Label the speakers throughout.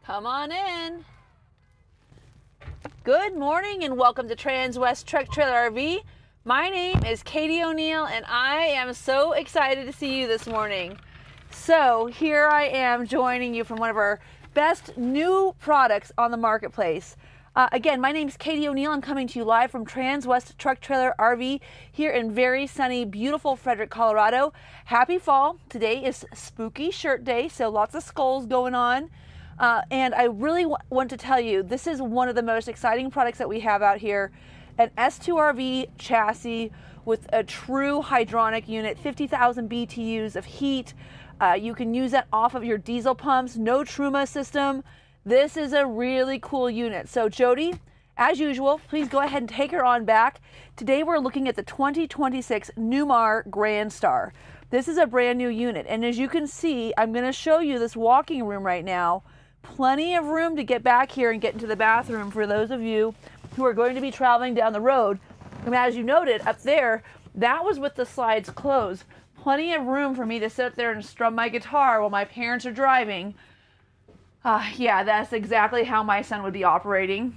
Speaker 1: Come on in. Good morning and welcome to Transwest Truck Trailer RV. My name is Katie O'Neill and I am so excited to see you this morning. So here I am joining you from one of our best new products on the marketplace. Again, my name is Katie O'Neill. I'm coming to you live from Transwest Truck Trailer RV here in very sunny, beautiful Frederick, Colorado. Happy fall. Today is Spooky Shirt Day, so lots of skulls going on. And I really want to tell you, this is one of the most exciting products that we have out here. An S2RV chassis with a true hydronic unit, 50,000 BTUs of heat. You can use that off of your diesel pumps, no Truma system. This is a really cool unit. So Jody, as usual, please go ahead and take her on back. Today we're looking at the 2026 Newmar Grand Star. This is a brand new unit. And as you can see, I'm going to show you this walking room right now. Plenty of room to get back here and get into the bathroom for those of you who are going to be traveling down the road. And as you noted up there, that was with the slides closed. Plenty of room for me to sit up there and strum my guitar while my parents are driving. Yeah, that's exactly how my son would be operating.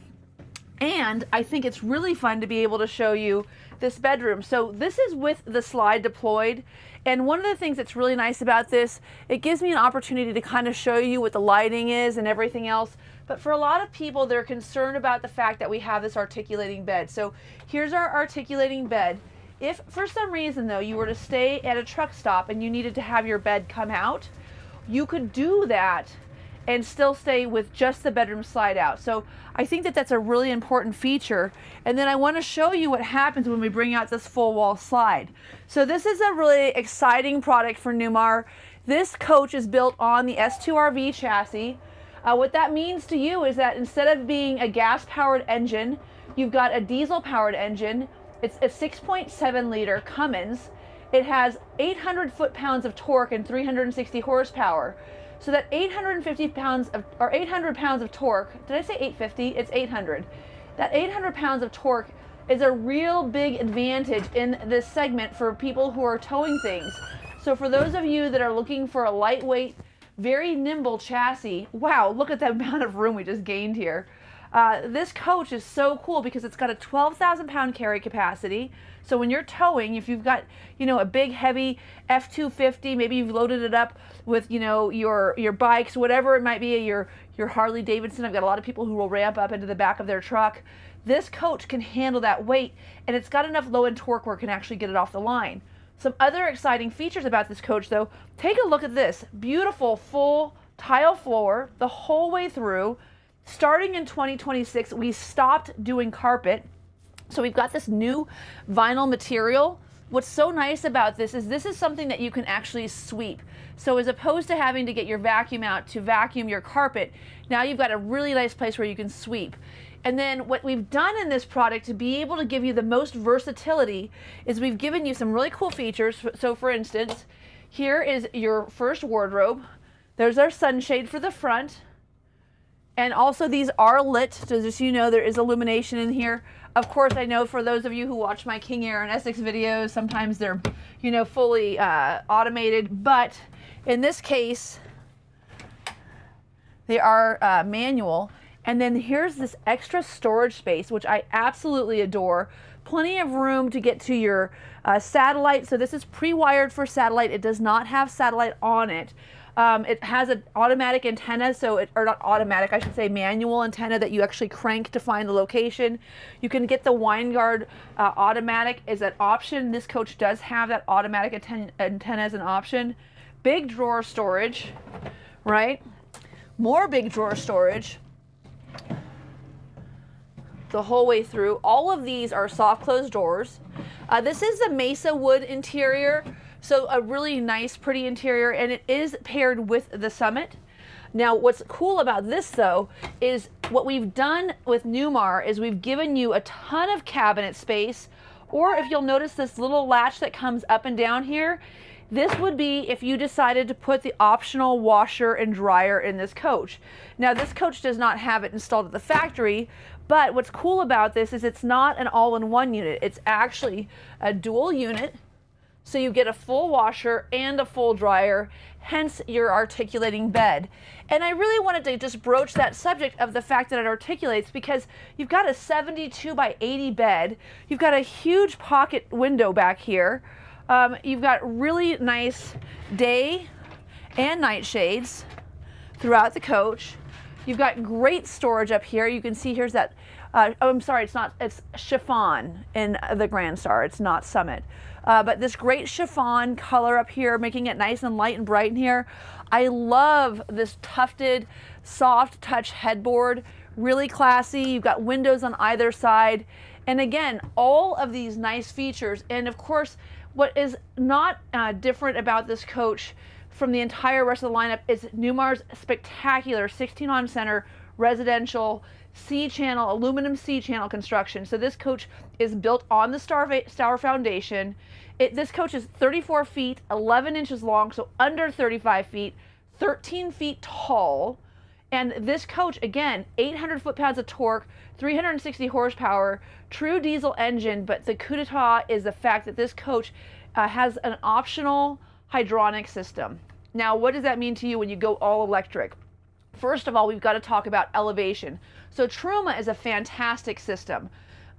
Speaker 1: And I think it's really fun to be able to show you this bedroom. So this is with the slide deployed. And one of the things that's really nice about this, it gives me an opportunity to kind of show you what the lighting is and everything else. But for a lot of people, they're concerned about the fact that we have this articulating bed. So here's our articulating bed. If for some reason though, you were to stay at a truck stop and you needed to have your bed come out, you could do that and still stay with just the bedroom slide out. So I think that that's a really important feature. And then I want to show you what happens when we bring out this full wall slide. So this is a really exciting product for Newmar. This coach is built on the S2RV chassis. What that means to you is that instead of being a gas-powered engine, you've got a diesel-powered engine. It's a 6.7 liter Cummins. It has 800 foot-pounds of torque and 360 horsepower. So that 800 pounds of torque, did I say 850? It's 800. That 800 pounds of torque is a real big advantage in this segment for people who are towing things. So for those of you that are looking for a lightweight, very nimble chassis, wow, look at the amount of room we just gained here. This coach is so cool because it's got a 12,000 pound carry capacity. So when you're towing, if you've got, you know, a big heavy F-250, maybe you've loaded it up with, you know, your bikes, whatever it might be, your Harley Davidson. I've got a lot of people who will ramp up into the back of their truck. This coach can handle that weight, and it's got enough low end torque where it can actually get it off the line. Some other exciting features about this coach though, take a look at this. Beautiful full tile floor the whole way through. Starting in 2026, we stopped doing carpet. So we've got this new vinyl material. What's so nice about this is something that you can actually sweep. So as opposed to having to get your vacuum out to vacuum your carpet, now you've got a really nice place where you can sweep. And then what we've done in this product to be able to give you the most versatility is we've given you some really cool features. So for instance, here is your first wardrobe. There's our sunshade for the front. And also these are lit, so just so you know, there is illumination in here. Of course, I know for those of you who watch my King Air and Essex videos, sometimes they're, you know, fully automated, but in this case, they are manual. And then here's this extra storage space, which I absolutely adore. Plenty of room to get to your satellite. So this is pre-wired for satellite. It does not have satellite on it. It has an automatic antenna, or not automatic, I should say manual antenna that you actually crank to find the location. You can get the Winegard automatic as an option. This coach does have that automatic antenna as an option. Big drawer storage, right? More big drawer storage the whole way through. All of these are soft closed doors. This is the Mesa wood interior. So a really nice, pretty interior, and it is paired with the Summit. Now, what's cool about this though, is what we've done with Newmar is we've given you a ton of cabinet space, or if you'll notice this little latch that comes up and down here, this would be if you decided to put the optional washer and dryer in this coach. Now, this coach does not have it installed at the factory, but what's cool about this is it's not an all-in-one unit. It's actually a dual unit. So you get a full washer and a full dryer, hence your articulating bed. And I really wanted to just broach that subject of the fact that it articulates, because you've got a 72 by 80 bed, you've got a huge pocket window back here, you've got really nice day and night shades throughout the coach. You've got great storage up here. You can see here's that, oh, I'm sorry, it's chiffon in the Grand Star, it's not Summit. But this great chiffon color up here, making it nice and light and bright in here. I love this tufted, soft touch headboard, really classy. You've got windows on either side. And again, all of these nice features. And of course, what is not different about this coach from the entire rest of the lineup is Newmar's spectacular 16 on center residential C-channel, aluminum C-channel construction. So this coach is built on the Star Foundation. This coach is 34 feet, 11 inches long, so under 35 feet, 13 feet tall. And this coach, again, 800 foot-pounds of torque, 360 horsepower, true diesel engine, but the coup d'etat is the fact that this coach has an optional hydronic system. Now, what does that mean to you when you go all electric? First of all, we've got to talk about elevation. So Truma is a fantastic system.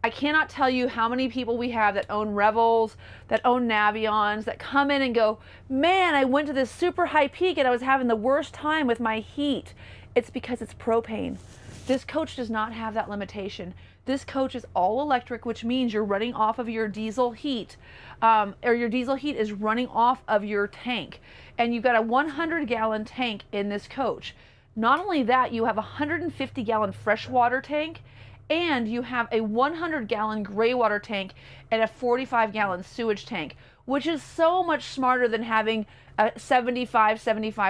Speaker 1: I cannot tell you how many people we have that own Revels, that own Navions, that come in and go, man, I went to this super high peak and I was having the worst time with my heat. It's because it's propane. This coach does not have that limitation. This coach is all electric, which means you're running off of your diesel heat, or your diesel heat is running off of your tank. And you've got a 100-gallon tank in this coach. Not only that, you have a 150-gallon freshwater tank, and you have a 100-gallon gray water tank and a 45-gallon sewage tank, which is so much smarter than having a 75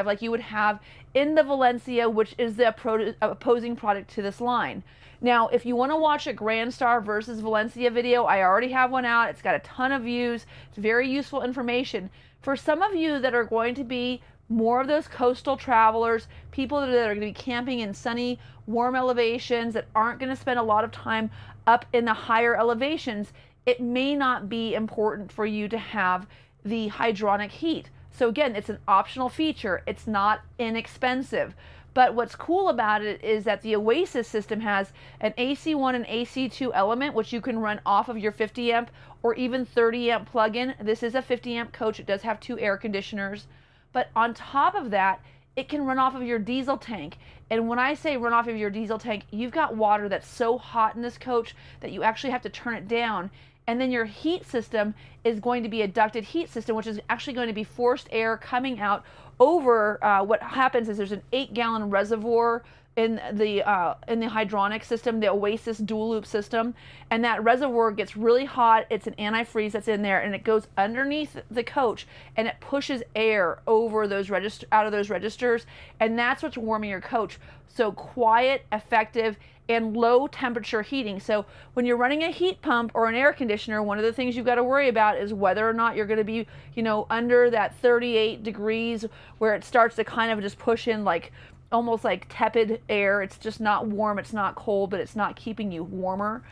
Speaker 1: like you would have in the Valencia, which is the opposing product to this line. Now, if you want to watch a Grand Star versus Valencia video, I already have one out. It's got a ton of views. It's very useful information. For some of you that are going to be more of those coastal travelers, people that are going to be camping in sunny, warm elevations, that aren't going to spend a lot of time up in the higher elevations, it may not be important for you to have the hydronic heat. So again, it's an optional feature. It's not inexpensive. But what's cool about it is that the Oasis system has an AC1 and AC2 element, which you can run off of your 50 amp or even 30 amp plug-in. This is a 50 amp coach. It does have 2 air conditioners. But on top of that, it can run off of your diesel tank. And when I say run off of your diesel tank, you've got water that's so hot in this coach that you actually have to turn it down. And then your heat system is going to be a ducted heat system, which is actually going to be forced air coming out over, what happens is there's an 8-gallon reservoir in the hydronic system, the Oasis dual loop system, and that reservoir gets really hot. It's an antifreeze that's in there, and it goes underneath the coach, and it pushes air over those out of those registers, and that's what's warming your coach. So quiet, effective, and low temperature heating. So when you're running a heat pump or an air conditioner, one of the things you've got to worry about is whether or not you're going to be, you know, under that 38 degrees where it starts to kind of just push in like almost like tepid air. It's just not warm, it's not cold, but it's not keeping you warmer.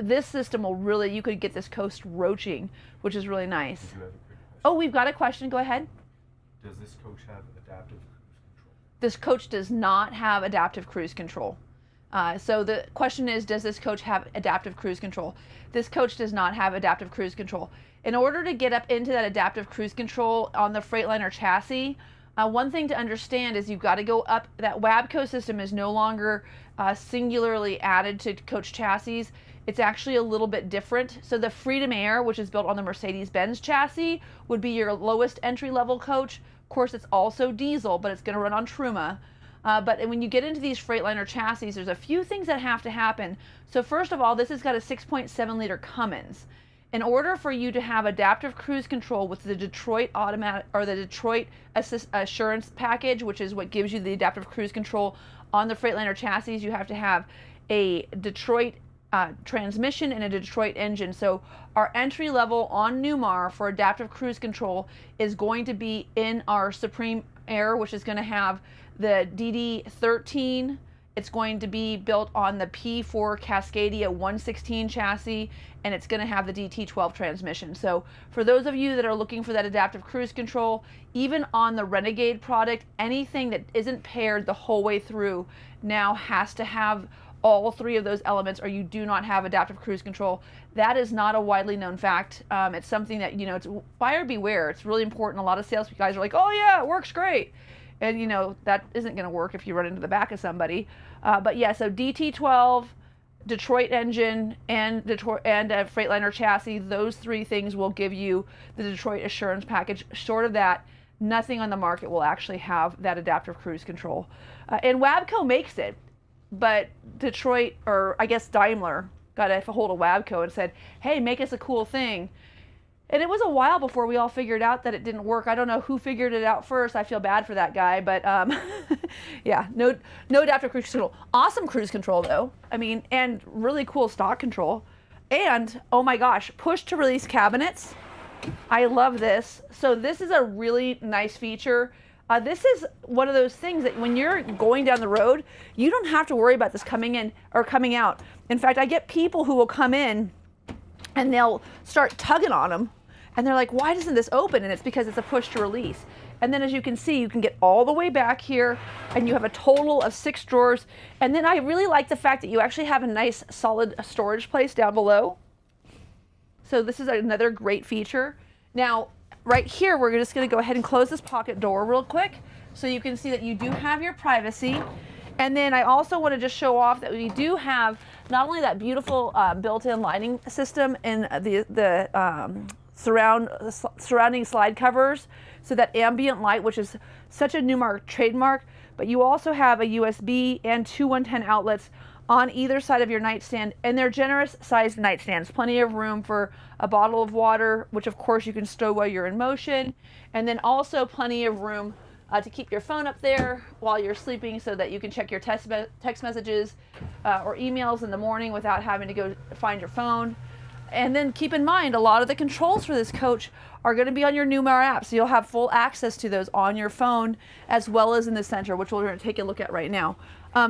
Speaker 1: This system will really, you could get this coast roaching, which is really nice. Oh, we've got a question. Go ahead.
Speaker 2: Does this coach have adaptive cruise control?
Speaker 1: This coach does not have adaptive cruise control. So the question is, does this coach have adaptive cruise control? This coach does not have adaptive cruise control. In order to get up into that adaptive cruise control on the Freightliner chassis, one thing to understand is you've got to go up. That WABCO system is no longer singularly added to coach chassis. It's actually a little bit different. So the Freedom Air, which is built on the Mercedes-Benz chassis, would be your lowest entry-level coach. Of course, it's also diesel, but it's going to run on Truma. But when you get into these Freightliner chassis, there's a few things that have to happen. So first of all, this has got a 6.7 liter Cummins. In order for you to have adaptive cruise control with the Detroit automatic or the Detroit Assurance package, which is what gives you the adaptive cruise control on the Freightliner chassis, you have to have a Detroit transmission and a Detroit engine. So our entry level on Newmar for adaptive cruise control is going to be in our Supreme Air, which is going to have the DD13. It's going to be built on the P4 Cascadia 116 chassis, and it's going to have the DT12 transmission. So for those of you that are looking for that adaptive cruise control, even on the Renegade product, anything that isn't paired the whole way through now has to have all three of those elements, or you do not have adaptive cruise control. That is not a widely known fact. It's something that, you know, it's buyer beware. It's really important. A lot of sales guys are like, oh yeah, it works great. And you know, that isn't going to work if you run into the back of somebody. But yeah, so DT12, Detroit engine, and a Freightliner chassis, those three things will give you the Detroit Assurance package. Short of that, nothing on the market will actually have that adaptive cruise control. And Wabco makes it, but Detroit, or I guess Daimler, got a hold of Wabco and said, hey, make us a cool thing. And it was a while before we all figured out that it didn't work. I don't know who figured it out first. I feel bad for that guy, but yeah, no adaptive cruise control. Awesome cruise control though. I mean, and really cool stock control. And oh my gosh, push to release cabinets. I love this. So this is a really nice feature. This is one of those things that when you're going down the road, you don't have to worry about this coming in or coming out. In fact, I get people who will come in and they'll start tugging on them. And they're like, why doesn't this open? And it's because it's a push to release. And then as you can see, you can get all the way back here and you have a total of 6 drawers. And then I really like the fact that you actually have a nice solid storage place down below. So this is another great feature. Now, right here, we're just gonna go ahead and close this pocket door real quick so you can see that you do have your privacy. And then I also want to just show off that we do have not only that beautiful built-in lighting system in the surrounding slide covers, so that ambient light, which is such a Newmar trademark, but you also have a USB and 2 110 outlets on either side of your nightstand, and they're generous sized nightstands, plenty of room for a bottle of water, which of course you can stow while you're in motion, and then also plenty of room to keep your phone up there while you're sleeping so that you can check your text messages or emails in the morning without having to go find your phone. And then keep in mind, a lot of the controls for this coach are going to be on your Newmar app, so you'll have full access to those on your phone as well as in the center, which we're going to take a look at right now.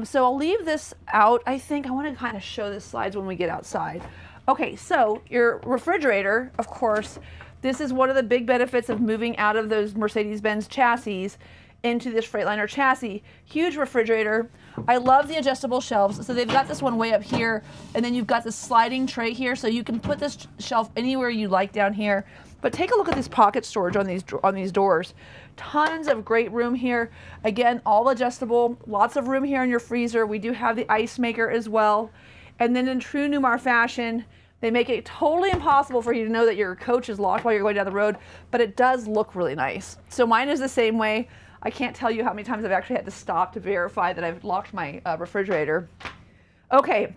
Speaker 1: So I'll leave this out. I think I want to kind of show the slides when we get outside. Okay, so your refrigerator, of course, this is one of the big benefits of moving out of those Mercedes-Benz chassis into this Freightliner chassis. Huge refrigerator. I love the adjustable shelves. So they've got this one way up here, and then you've got this sliding tray here, so you can put this shelf anywhere you like down here. But take a look at this pocket storage on these doors. Tons of great room here. Again, all adjustable. Lots of room here in your freezer. We do have the ice maker as well. And then in true Newmar fashion, they make it totally impossible for you to know that your coach is locked while you're going down the road, but it does look really nice. So mine is the same way. I can't tell you how many times I've actually had to stop to verify that I've locked my refrigerator. Okay,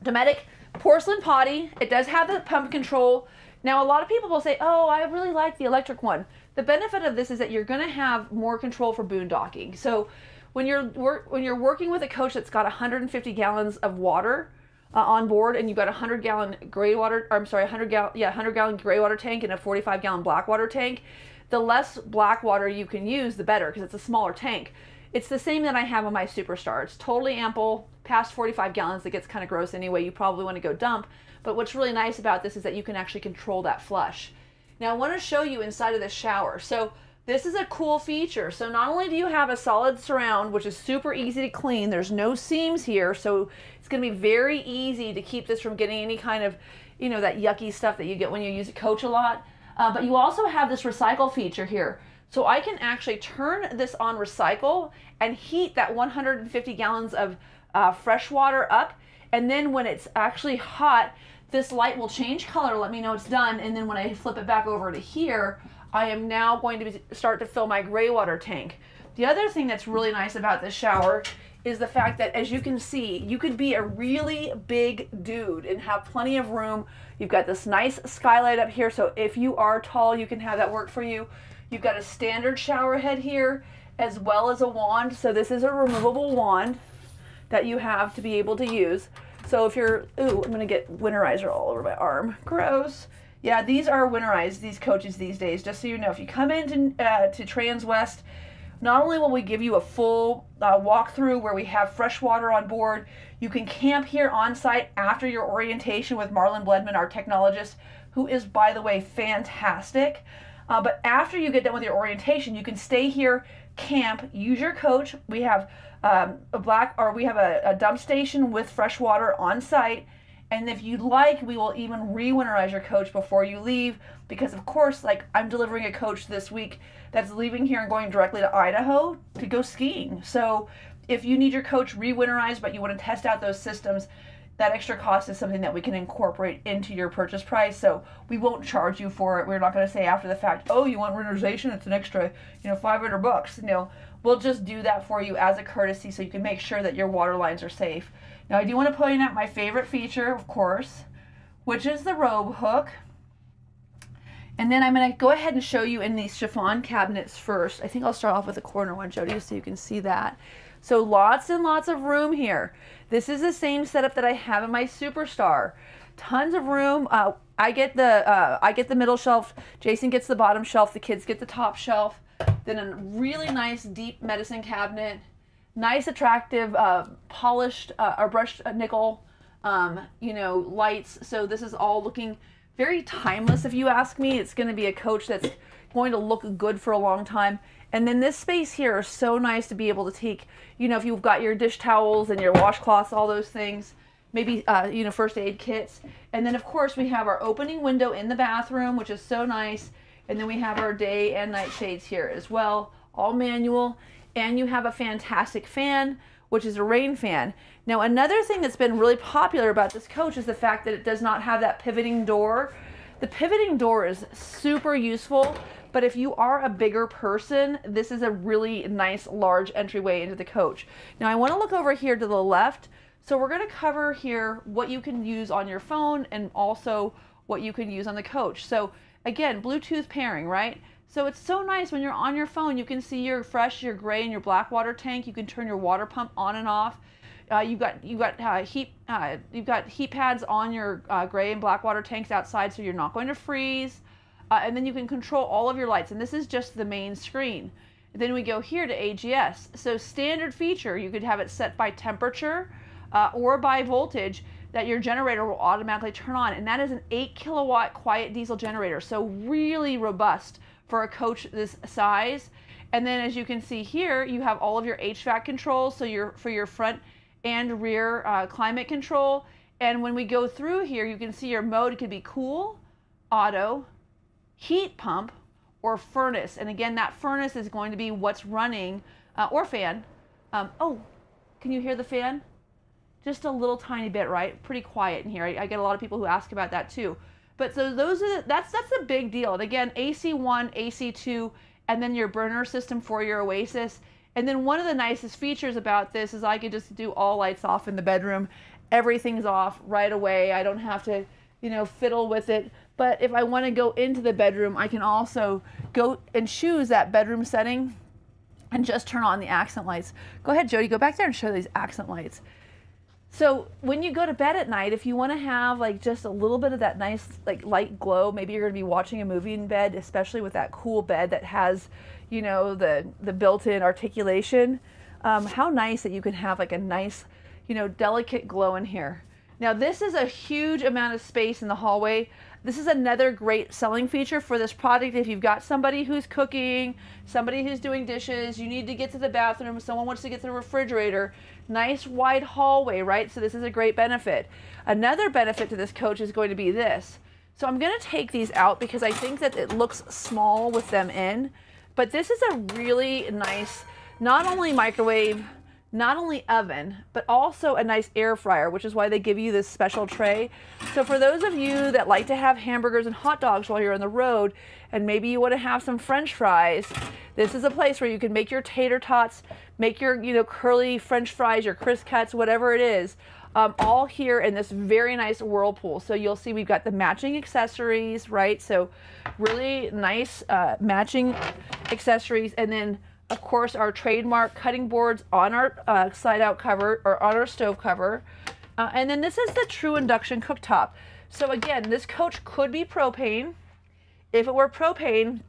Speaker 1: Dometic porcelain potty. It does have the pump control. Now, a lot of people will say, oh, I really like the electric one. The benefit of this is that you're going to have more control for boondocking. So when you're working with a coach that's got 150 gallons of water on board, and you've got a 100-gallon gray water, or I'm sorry, 100-gallon gray water tank and a 45-gallon black water tank, the less black water you can use, the better, because it's a smaller tank. It's the same that I have on my Superstar. It's totally ample. Past 45 gallons, it gets kind of gross anyway. You probably want to go dump. But what's really nice about this is that you can actually control that flush. Now I want to show you inside of the shower. So this is a cool feature. So not only do you have a solid surround, which is super easy to clean, there's no seams here, so it's going to be very easy to keep this from getting any kind of, you know, that yucky stuff that you get when you use a coach a lot. But you also have this recycle feature here. So I can actually turn this on recycle and heat that 150 gallons of fresh water up. And then when it's actually hot, this light will change color, let me know it's done. And then when I flip it back over to here, I am now going to start to fill my gray water tank. The other thing that's really nice about this shower is the fact that, as you can see, you could be a really big dude and have plenty of room. You've got this nice skylight up here, so if you are tall, you can have that work for you. You've got a standard shower head here, as well as a wand. So this is a removable wand that you have to be able to use. So if you're, ooh, I'm gonna get winterizer all over my arm. Gross. Yeah, these are winterized, these coaches these days, just so you know. If you come into to Transwest, not only will we give you a full walkthrough where we have fresh water on board, you can camp here on site after your orientation with Marlon Bledman, our technologist, who is, by the way, fantastic. But after you get done with your orientation, you can stay here, camp, use your coach. We have a dump station with fresh water on site. And if you'd like, we will even re-winterize your coach before you leave, because of course, like, I'm delivering a coach this week that's leaving here and going directly to Idaho to go skiing. So if you need your coach re-winterized, but you want to test out those systems, that extra cost is something that we can incorporate into your purchase price. So we won't charge you for it. We're not going to say after the fact, oh, you want winterization? It's an extra, $500. No, we'll just do that for you as a courtesy so you can make sure that your water lines are safe. Now, I do want to point out my favorite feature, of course, which is the robe hook. And then I'm going to go ahead and show you in these chiffon cabinets first. I think I'll start off with the corner one, Jody, so you can see that. So lots and lots of room here. This is the same setup that I have in my Superstar. Tons of room. I get the middle shelf. Jason gets the bottom shelf. The kids get the top shelf. Then a really nice deep medicine cabinet. Nice, attractive, polished or brushed nickel, lights. So this is all looking very timeless, if you ask me. It's going to be a coach that's going to look good for a long time. And then this space here is so nice to be able to take, if you've got your dish towels and your washcloths, all those things, maybe, first aid kits. And then, of course, we have our opening window in the bathroom, which is so nice. And then we have our day and night shades here as well, all manual. And you have a fantastic fan, which is a rain fan. Now, another thing that's been really popular about this coach is the fact that it does not have that pivoting door. The pivoting door is super useful, but if you are a bigger person, this is a really nice large entryway into the coach. Now, I want to look over here to the left. So we're going to cover here what you can use on your phone and also what you can use on the coach. So again, Bluetooth pairing, right? So it's so nice when you're on your phone, you can see your fresh, your gray, and your black water tank. You can turn your water pump on and off. You've got heat pads on your gray and black water tanks outside, so you're not going to freeze. And then you can control all of your lights, and this is just the main screen. And then we go here to AGS. So standard feature, you could have it set by temperature or by voltage, that your generator will automatically turn on, and that is an 8 kilowatt quiet diesel generator, so really robust for a coach this size. And then as you can see here, you have all of your HVAC controls, so for your front and rear climate control. And when we go through here, you can see your mode could be cool, auto, heat pump, or furnace. And again, that furnace is going to be what's running, or fan. Oh, can you hear the fan? Just a little tiny bit, right? Pretty quiet in here. I get a lot of people who ask about that too. But so those are that's a big deal. And again, AC1, AC2, and then your burner system for your Oasis. And then one of the nicest features about this is I could just do all lights off in the bedroom. Everything's off right away. I don't have to, fiddle with it. But if I want to go into the bedroom, I can also go and choose that bedroom setting and just turn on the accent lights. Go ahead, Jody, go back there and show these accent lights. So when you go to bed at night, if you want to have like just a little bit of that nice like light glow, maybe you're going to be watching a movie in bed, especially with that cool bed that has, the built-in articulation. How nice that you can have like a nice, delicate glow in here. Now this is a huge amount of space in the hallway. This is another great selling feature for this product. If you've got somebody who's cooking, somebody who's doing dishes, you need to get to the bathroom, someone wants to get to the refrigerator, nice wide hallway, right? So this is a great benefit. Another benefit to this coach is going to be this. So I'm going to take these out because I think that it looks small with them in, but this is a really nice, not only microwave, not only oven, but also a nice air fryer, which is why they give you this special tray. So for those of you that like to have hamburgers and hot dogs while you're on the road, and maybe you want to have some French fries, this is a place where you can make your tater tots, make your, curly French fries, your crisp cuts, whatever it is, all here in this very nice Whirlpool. So you'll see we've got the matching accessories, right? So really nice matching accessories, and then of course, our trademark cutting boards on our slide-out cover, or on our stove cover. And then this is the true induction cooktop. So again, this coach could be propane. If it were propane,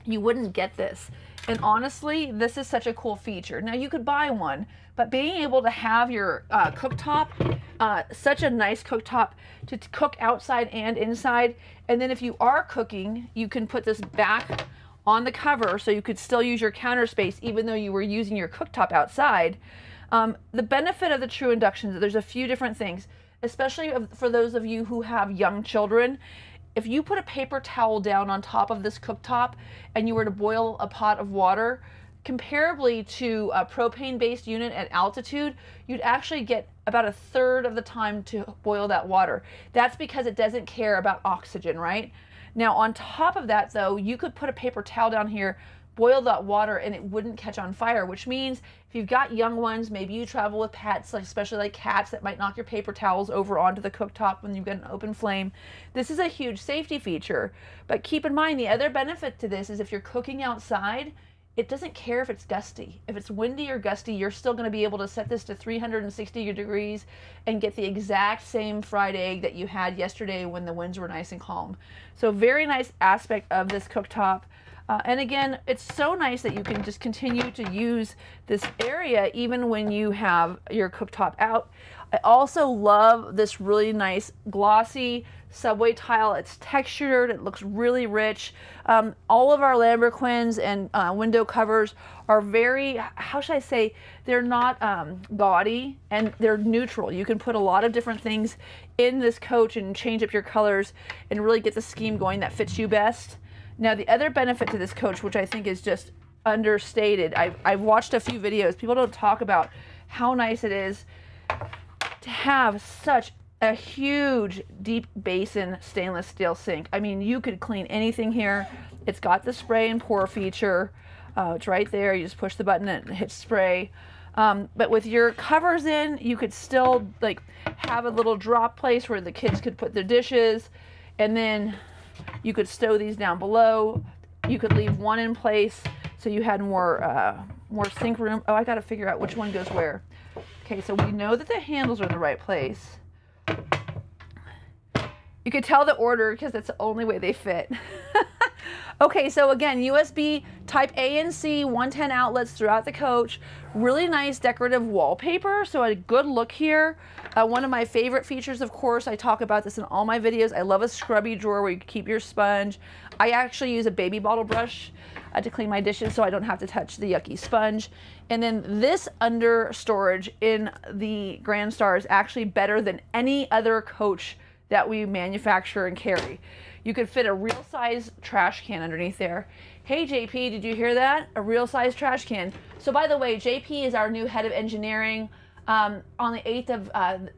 Speaker 1: you wouldn't get this. And honestly, this is such a cool feature. Now you could buy one, but being able to have your cooktop, such a nice cooktop to cook outside and inside. And then if you are cooking, you can put this back on the cover so you could still use your counter space even though you were using your cooktop outside. The benefit of the True Induction, there's a few different things, especially for those of you who have young children. If you put a paper towel down on top of this cooktop and you were to boil a pot of water, comparably to a propane-based unit at altitude, you'd actually get about a third of the time to boil that water. That's because it doesn't care about oxygen, right? Now, on top of that, though, you could put a paper towel down here, boil that water, and it wouldn't catch on fire, which means if you've got young ones, maybe you travel with pets, like especially like cats that might knock your paper towels over onto the cooktop when you've got an open flame. This is a huge safety feature. But keep in mind, the other benefit to this is if you're cooking outside, it doesn't care if it's gusty. If it's windy or gusty, you're still going to be able to set this to 360 degrees and get the exact same fried egg that you had yesterday when the winds were nice and calm. So very nice aspect of this cooktop. And again, it's so nice that you can just continue to use this area even when you have your cooktop out. I also love this really nice glossy subway tile. It's textured, it looks really rich. All of our lambrequins and window covers are very, how should I say, they're not gaudy and they're neutral. You can put a lot of different things in this coach and change up your colors and really get the scheme going that fits you best. Now, the other benefit to this coach, which I think is just understated, I've watched a few videos. People don't talk about how nice it is to have such a huge deep basin stainless steel sink. I mean, you could clean anything here. It's got the spray and pour feature. It's right there. You just push the button and hit spray. But with your covers in, you could still like have a little drop place where the kids could put their dishes, and then you could stow these down below. You could leave one in place so you had more sink room. Oh, I got to figure out which one goes where. Okay, so we know that the handles are in the right place. You could tell the order because that's the only way they fit. Okay, so again, USB type A and C 110 outlets throughout the coach. Really nice decorative wallpaper, so a good look here. One of my favorite features, of course, I talk about this in all my videos. I love a scrubby drawer where you keep your sponge. I actually use a baby bottle brush to clean my dishes so I don't have to touch the yucky sponge. And then this under storage in the Grand Star is actually better than any other coach that we manufacture and carry. You could fit a real size trash can underneath there. Hey JP, did you hear that? A real size trash can. So by the way, JP is our new head of engineering. On the 8th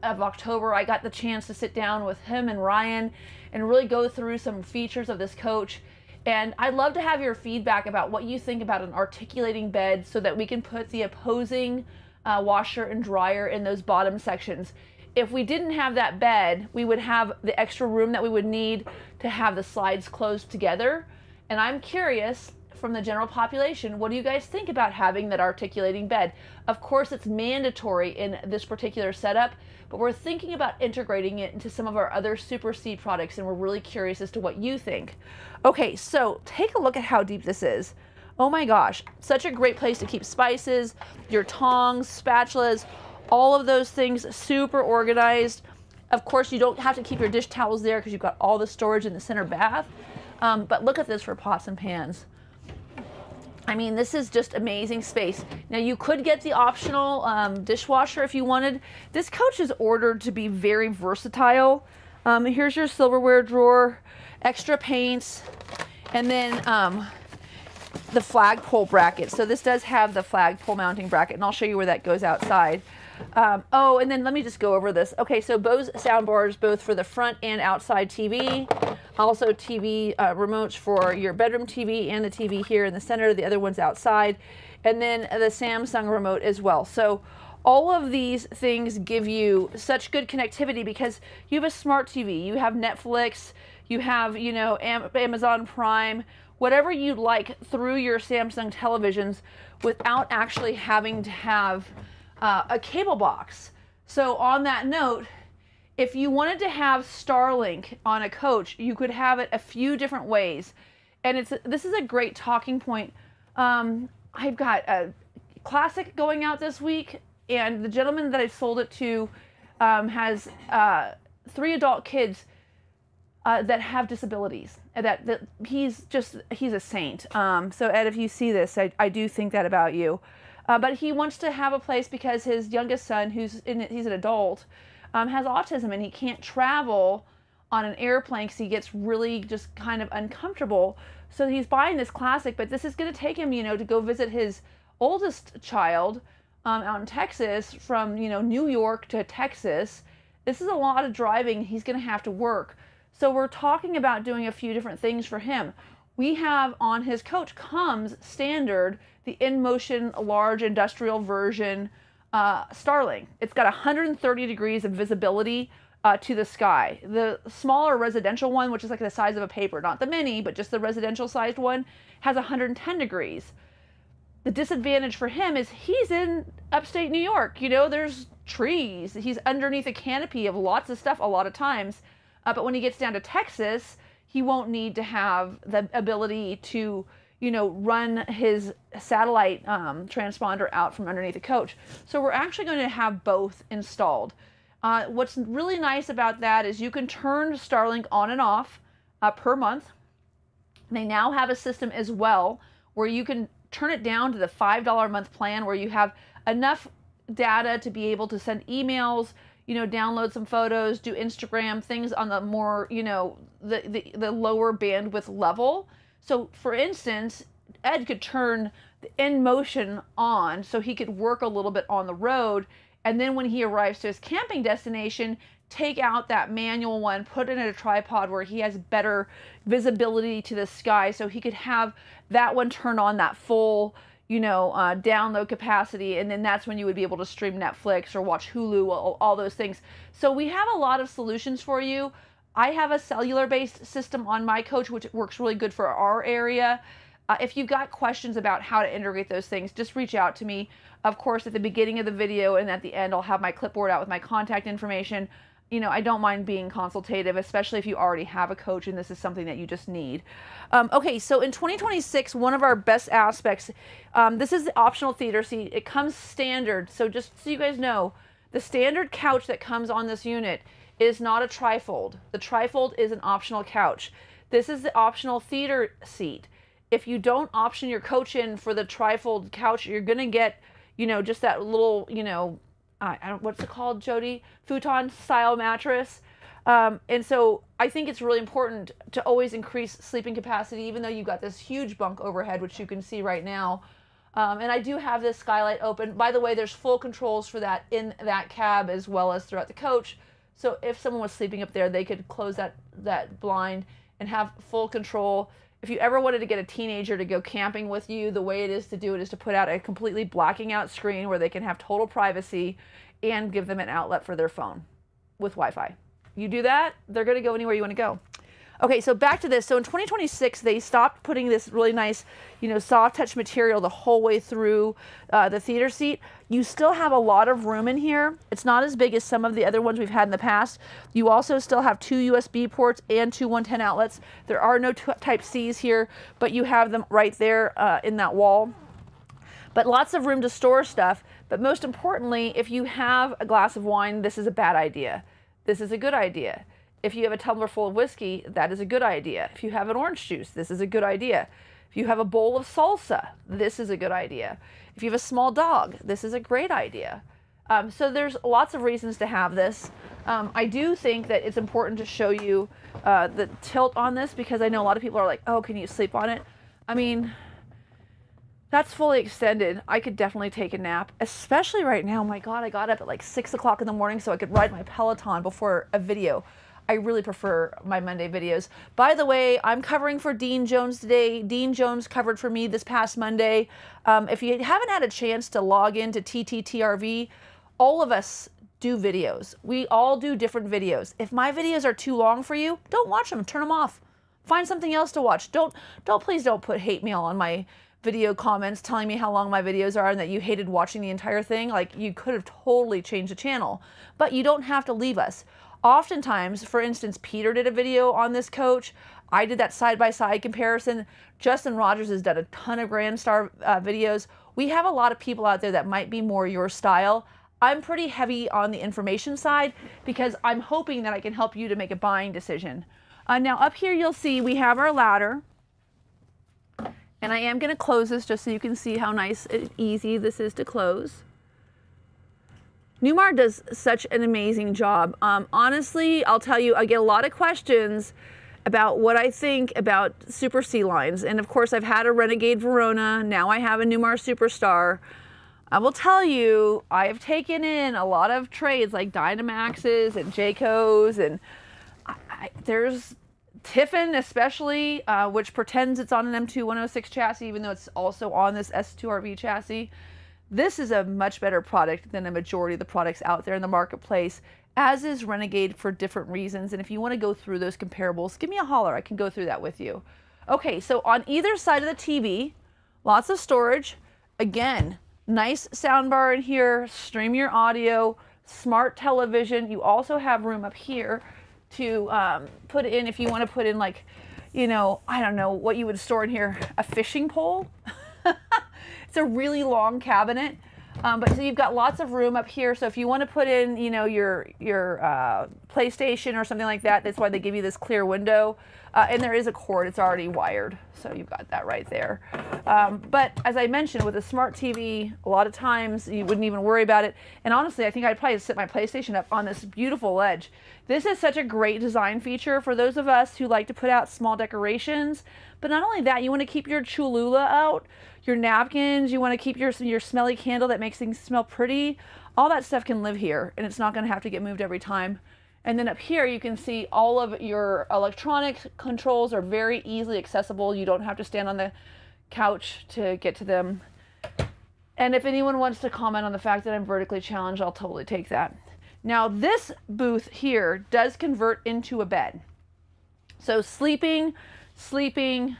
Speaker 1: of October, I got the chance to sit down with him and Ryan and really go through some features of this coach. And I'd love to have your feedback about what you think about an articulating bed so that we can put the opposing washer and dryer in those bottom sections. If we didn't have that bed, we would have the extra room that we would need to have the slides closed together. And I'm curious, from the general population, what do you guys think about having that articulating bed? Of course, it's mandatory in this particular setup, but we're thinking about integrating it into some of our other Super C products, and we're really curious as to what you think. Okay, so take a look at how deep this is. Oh my gosh, such a great place to keep spices, your tongs, spatulas, all of those things, super organized. Of course, you don't have to keep your dish towels there because you've got all the storage in the center bath. But look at this for pots and pans. I mean, this is just amazing space. Now, you could get the optional dishwasher if you wanted. This coach is ordered to be very versatile. Here's your silverware drawer, extra paints, and then the flagpole bracket. So this does have the flagpole mounting bracket, and I'll show you where that goes outside. Oh, and then let me just go over this. Okay, so Bose soundbars, both for the front and outside TV. Also TV remotes for your bedroom TV and the TV here in the center, the other one's outside. And then the Samsung remote as well. So all of these things give you such good connectivity because you have a smart TV, you have Netflix, you have, you know, Amazon Prime, whatever you'd like through your Samsung televisions without actually having to have a cable box. So on that note, if you wanted to have Starlink on a coach, you could have it a few different ways. And this is a great talking point I've got a Classic going out this week, and the gentleman that I sold it to has 3 adult kids that have disabilities. That he's a saint. So Ed, if you see this, I do think that about you. But he wants to have a place because his youngest son, he's an adult, has autism, and he can't travel on an airplane because he gets really just kind of uncomfortable. So he's buying this Classic, but this is going to take him, to go visit his oldest child out in Texas from, New York to Texas. This is a lot of driving. He's going to have to work. So we're talking about doing a few different things for him. We have on his coach comes standard the InMotion large industrial version Starlink. It's got 130 degrees of visibility to the sky. The smaller residential one, which is like the size of a paper, not the mini, but just the residential sized one, has 110 degrees. The disadvantage for him is he's in upstate New York. There's trees. He's underneath a canopy of lots of stuff a lot of times. But when he gets down to Texas, he won't need to have the ability to, run his satellite transponder out from underneath the coach. So we're actually going to have both installed. What's really nice about that is you can turn Starlink on and off per month. They now have a system as well where you can turn it down to the $5 a month plan where you have enough data to be able to send emails, download some photos, do Instagram, things on the more, the lower bandwidth level. So for instance, Ed could turn the InMotion on so he could work a little bit on the road. And then when he arrives to his camping destination, take out that manual one, put it in a tripod where he has better visibility to the sky so he could have that one turn on that full, download capacity, and then that's when you would be able to stream Netflix or watch Hulu, all those things. So we have a lot of solutions for you. I have a cellular-based system on my coach, which works really good for our area. If you've got questions about how to integrate those things, just reach out to me. Of course, at the beginning of the video and at the end, I'll have my clipboard out with my contact information. I don't mind being consultative, especially if you already have a coach and this is something that you just need. Okay, so in 2026, one of our best aspects, this is the optional theater seat. It comes standard, so just so you guys know, the standard couch that comes on this unit is not a trifold. The trifold is an optional couch. This is the optional theater seat. If you don't option your coach in for the trifold couch, you're going to get, just that little, what's it called, Jody? Futon style mattress. And so I think it's really important to always increase sleeping capacity, even though you've got this huge bunk overhead, which you can see right now. And I do have this skylight open. By the way, there's full controls for that in that cab as well as throughout the coach. So if someone was sleeping up there, they could close that blind and have full control. If you ever wanted to get a teenager to go camping with you, the way it is to do it is to put out a completely blacking out screen where they can have total privacy and give them an outlet for their phone with Wi-Fi. You do that, they're going to go anywhere you want to go. Okay, so back to this. So in 2026, they stopped putting this really nice, soft touch material the whole way through the theater seat. You still have a lot of room in here. It's not as big as some of the other ones we've had in the past. You also still have 2 USB ports and 2 110 outlets. There are no Type-Cs here, but you have them right there in that wall. But lots of room to store stuff. But most importantly, if you have a glass of wine, this is a bad idea. This is a good idea. If you have a tumbler full of whiskey, that is a good idea. If you have an orange juice, this is a good idea. If you have a bowl of salsa, this is a good idea. If you have a small dog, this is a great idea. So there's lots of reasons to have this. I do think that it's important to show you the tilt on this because I know a lot of people are like, oh, can you sleep on it? I mean, that's fully extended. I could definitely take a nap, especially right now. My God, I got up at like 6 o'clock in the morning so I could ride my Peloton before a video. I really prefer my Monday videos. By the way, I'm covering for Dean Jones today. Dean Jones covered for me this past Monday. If you haven't had a chance to log into TTTRV, all of us do videos. We all do different videos. If my videos are too long for you, don't watch them. Turn them off. Find something else to watch. Please don't put hate mail on my video comments telling me how long my videos are and that you hated watching the entire thing. Like, you could have totally changed the channel, but you don't have to leave us. Oftentimes, for instance, Peter did a video on this coach. I did that side-by-side comparison. Justin Rogers has done a ton of Grandstar videos. We have a lot of people out there that might be more your style. I'm pretty heavy on the information side because I'm hoping that I can help you to make a buying decision. Now up here you'll see we have our ladder. And I am going to close this just so you can see how nice and easy this is to close. Newmar does such an amazing job. Honestly, I'll tell you, I get a lot of questions about what I think about Super C lines. And of course, I've had a Renegade Verona. Now I have a Newmar Superstar. I will tell you, I have taken in a lot of trades like Dynamaxes and Jaycos, and there's Tiffin especially, which pretends it's on an M2-106 chassis, even though it's also on this S2RV chassis. This is a much better product than a majority of the products out there in the marketplace, as is Renegade for different reasons. And if you want to go through those comparables, give me a holler. I can go through that with you. Okay, so on either side of the TV, lots of storage. Again, nice soundbar in here, stream your audio, smart television. You also have room up here to put in, if you want to put in like, you know, I don't know what you would store in here, a fishing pole. It's a really long cabinet, but so you've got lots of room up here. So if you want to put in, you know, your PlayStation or something like that, that's why they give you this clear window. And there is a cord, it's already wired. So you've got that right there. But as I mentioned, with a smart TV, a lot of times you wouldn't even worry about it. And honestly, I think I'd probably set my PlayStation up on this beautiful ledge. This is such a great design feature for those of us who like to put out small decorations. But not only that, you want to keep your Cholula out, your napkins, you want to keep your smelly candle that makes things smell pretty. All that stuff can live here, and it's not going to have to get moved every time. And then up here you can see all of your electronic controls are very easily accessible. You don't have to stand on the couch to get to them. And if anyone wants to comment on the fact that I'm vertically challenged, I'll totally take that. Now this booth here does convert into a bed. So sleeping, sitting,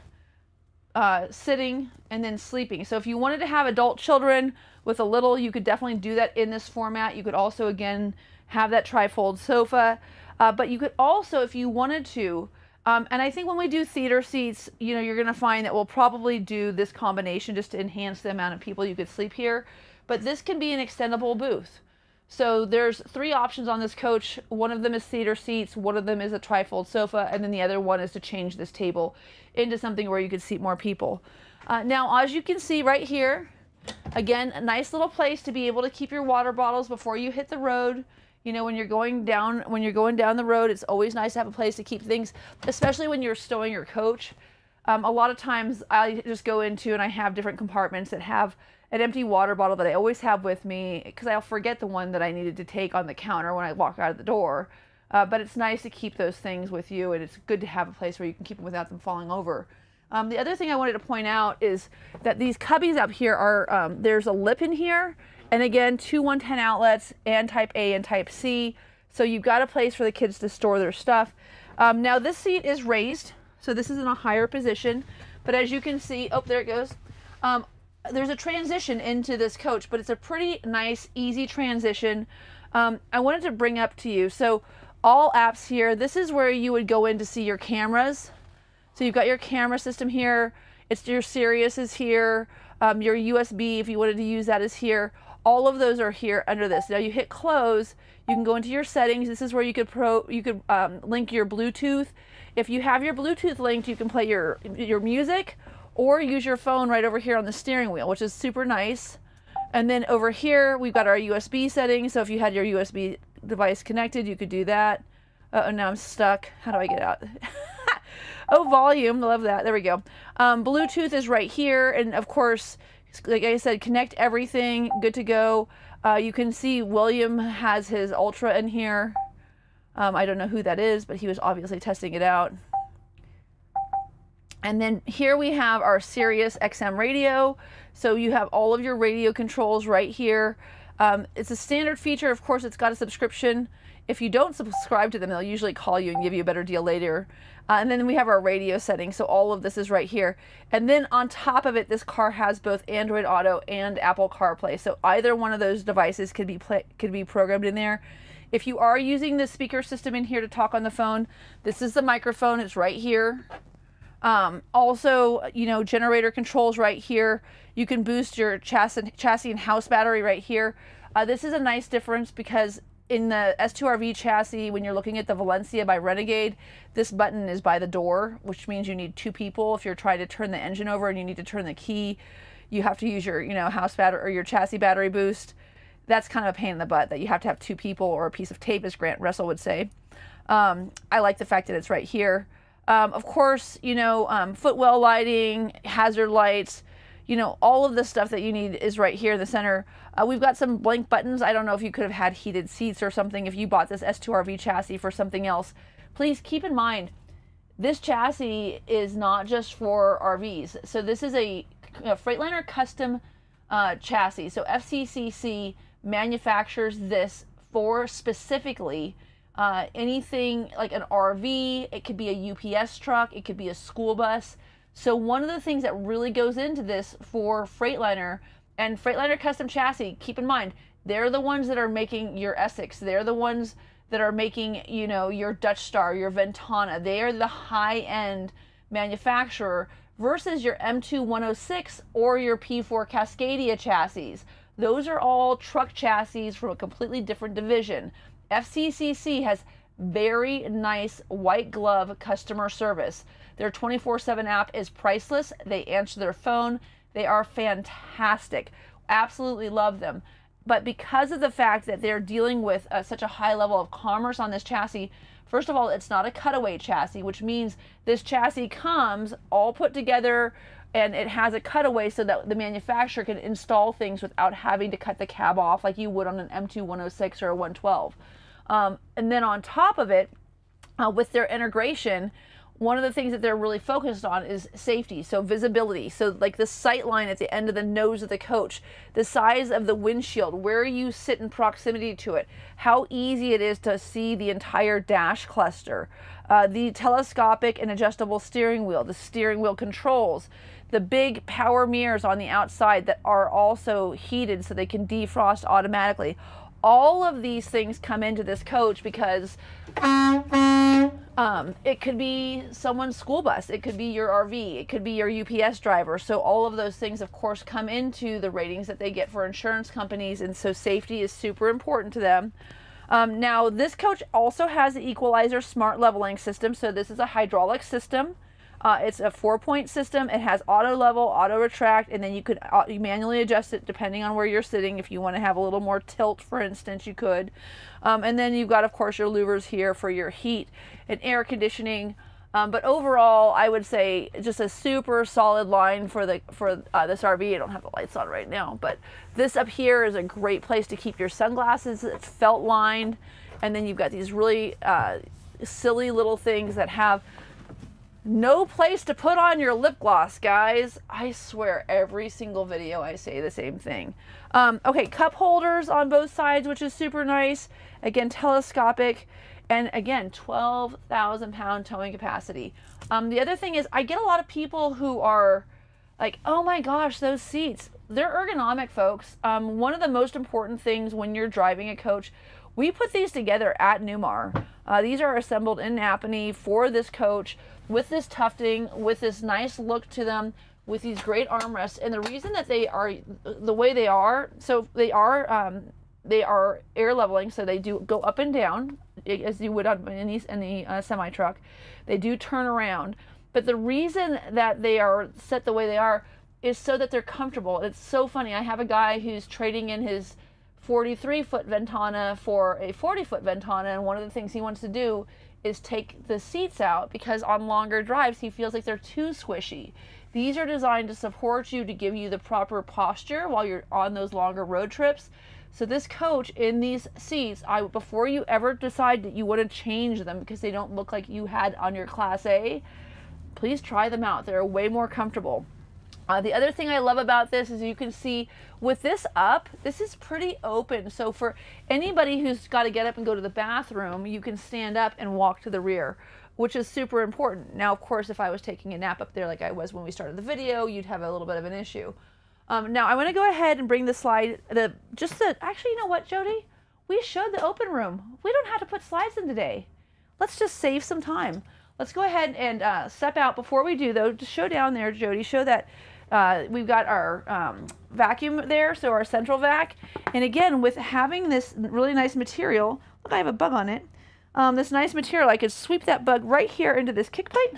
Speaker 1: and then sleeping. So if you wanted to have adult children with a little, you could definitely do that in this format. You could also, again, have that trifold sofa, but you could also, if you wanted to, and I think when we do theater seats, you know, you're going to find that we'll probably do this combination just to enhance the amount of people you could sleep here, but this can be an extendable booth. So there's 3 options on this coach. One of them is theater seats, one of them is a trifold sofa, and then the other one is to change this table into something where you could seat more people. Now, as you can see right here, again, a nice little place to be able to keep your water bottles before you hit the road. You know, when you're going down the road, it's always nice to have a place to keep things, especially when you're stowing your coach. A lot of times I just go into, and I have different compartments that have an empty water bottle that I always have with me, because I'll forget the one that I needed to take on the counter when I walk out of the door. But it's nice to keep those things with you, and it's good to have a place where you can keep them without them falling over. The other thing I wanted to point out is that these cubbies up here are, there's a lip in here, and again, 2 110 outlets, and type A and type C. So you've got a place for the kids to store their stuff. Now this seat is raised, so this is in a higher position, but as you can see, oh, there it goes. There's a transition into this coach, but it's a pretty nice, easy transition. I wanted to bring up to you, so all apps here, this is where you would go in to see your cameras. So you've got your camera system here, it's your Sirius is here, your USB, if you wanted to use that, is here. All of those are here under this. Now you hit close, you can go into your settings. This is where you could link your Bluetooth. If you have your Bluetooth linked, you can play your music or use your phone right over here on the steering wheel, which is super nice. And then over here, we've got our USB settings. So if you had your USB device connected, you could do that. Oh, now I'm stuck. How do I get out? Oh, volume, love that. There we go. Bluetooth is right here. And of course, like I said, connect everything, good to go. You can see William has his Ultra in here. I don't know who that is, but he was obviously testing it out. And then here we have our Sirius XM radio. So you have all of your radio controls right here. It's a standard feature. Of course, it's got a subscription. If you don't subscribe to them, they'll usually call you and give you a better deal later. And then we have our radio settings. So all of this is right here. And then on top of it, this car has both Android Auto and Apple CarPlay. So either one of those devices could be programmed in there. If you are using the speaker system in here to talk on the phone, this is the microphone. It's right here. Also, you know, generator controls right here. You can boost your chassis and house battery right here. This is a nice difference because in the S2RV chassis, when you're looking at the Valencia by Renegade, this button is by the door, which means you need 2 people. If you're trying to turn the engine over and you need to turn the key, you have to use your, you know, house battery or your chassis battery boost. That's kind of a pain in the butt that you have to have 2 people or a piece of tape, as Grant Russell would say. I like the fact that it's right here. Of course, you know, footwell lighting, hazard lights, you know, all of the stuff that you need is right here in the center. We've got some blank buttons. I don't know if you could have had heated seats or something if you bought this S2RV chassis for something else. Please keep in mind, this chassis is not just for RVs. So this is a Freightliner custom chassis. So FCCC manufactures this for specifically anything like an RV. It could be a UPS truck. It could be a school bus. So one of the things that really goes into this for Freightliner and Freightliner custom chassis, keep in mind, they're the ones that are making your Essex. They're the ones that are making, you know, your Dutch Star, your Ventana. They are the high-end manufacturer versus your M2-106 or your P4 Cascadia chassis. Those are all truck chassis from a completely different division. FCCC has very nice white glove customer service. Their 24/7 app is priceless. They answer their phone. They are fantastic. Absolutely love them. But because of the fact that they're dealing with such a high level of commerce on this chassis, first of all, it's not a cutaway chassis, which means this chassis comes all put together and it has a cutaway so that the manufacturer can install things without having to cut the cab off like you would on an M2-106 or a 112. And then on top of it, with their integration, one of the things that they're really focused on is safety, so visibility. So like the sight line at the end of the nose of the coach, the size of the windshield, where you sit in proximity to it, how easy it is to see the entire dash cluster, the telescopic and adjustable steering wheel, the steering wheel controls, the big power mirrors on the outside that are also heated so they can defrost automatically. All of these things come into this coach because it could be someone's school bus, it could be your RV, it could be your UPS driver. So all of those things, of course, come into the ratings that they get for insurance companies, and so safety is super important to them. Now, this coach also has the Equalizer smart leveling system. So this is a hydraulic system. It's a 4-point system. It has auto level, auto retract, and then you could you manually adjust it depending on where you're sitting. If you want to have a little more tilt, for instance, you could. And then you've got, of course, your louvers here for your heat and air conditioning. But overall, I would say just a super solid line for this RV. I don't have the lights on right now, but this up here is a great place to keep your sunglasses. It's felt lined, and then you've got these really silly little things that have no place to put on your lip gloss, guys. I swear every single video I say the same thing. Okay, cup holders on both sides, which is super nice. Again, telescopic. And again, 12,000 pound towing capacity. The other thing is I get a lot of people who are like, oh my gosh, those seats, they're ergonomic, folks. One of the most important things when you're driving a coach, we put these together at Newmar. These are assembled in Napanee for this coach with this tufting, with this nice look to them, with these great armrests. And the reason that they are the way they are, so they are air leveling, so they do go up and down as you would on any semi truck. They do turn around, but the reason that they are set the way they are is so that they're comfortable. It's so funny. I have a guy who's trading in his 43-foot Ventana for a 40-foot Ventana, and one of the things he wants to do is take the seats out because on longer drives he feels like they're too squishy. These are designed to support you, to give you the proper posture while you're on those longer road trips. So this coach in these seats, before you ever decide that you want to change them because they don't look like you had on your Class A, please try them out. They're way more comfortable. The other thing I love about this is you can see with this up, this is pretty open. So for anybody who's got to get up and go to the bathroom, you can stand up and walk to the rear, which is super important. Now, of course, if I was taking a nap up there like I was when we started the video, you'd have a little bit of an issue. Now I want to go ahead and bring the slide, actually, you know what, Jody? We showed the open room. We don't have to put slides in today. Let's just save some time. Let's go ahead and step out. Before we do though, just show down there, Jody, show that we've got our vacuum there, so our central vac. And again, with having this really nice material, look, I have a bug on it. This nice material, I could sweep that bug right here into this kick plate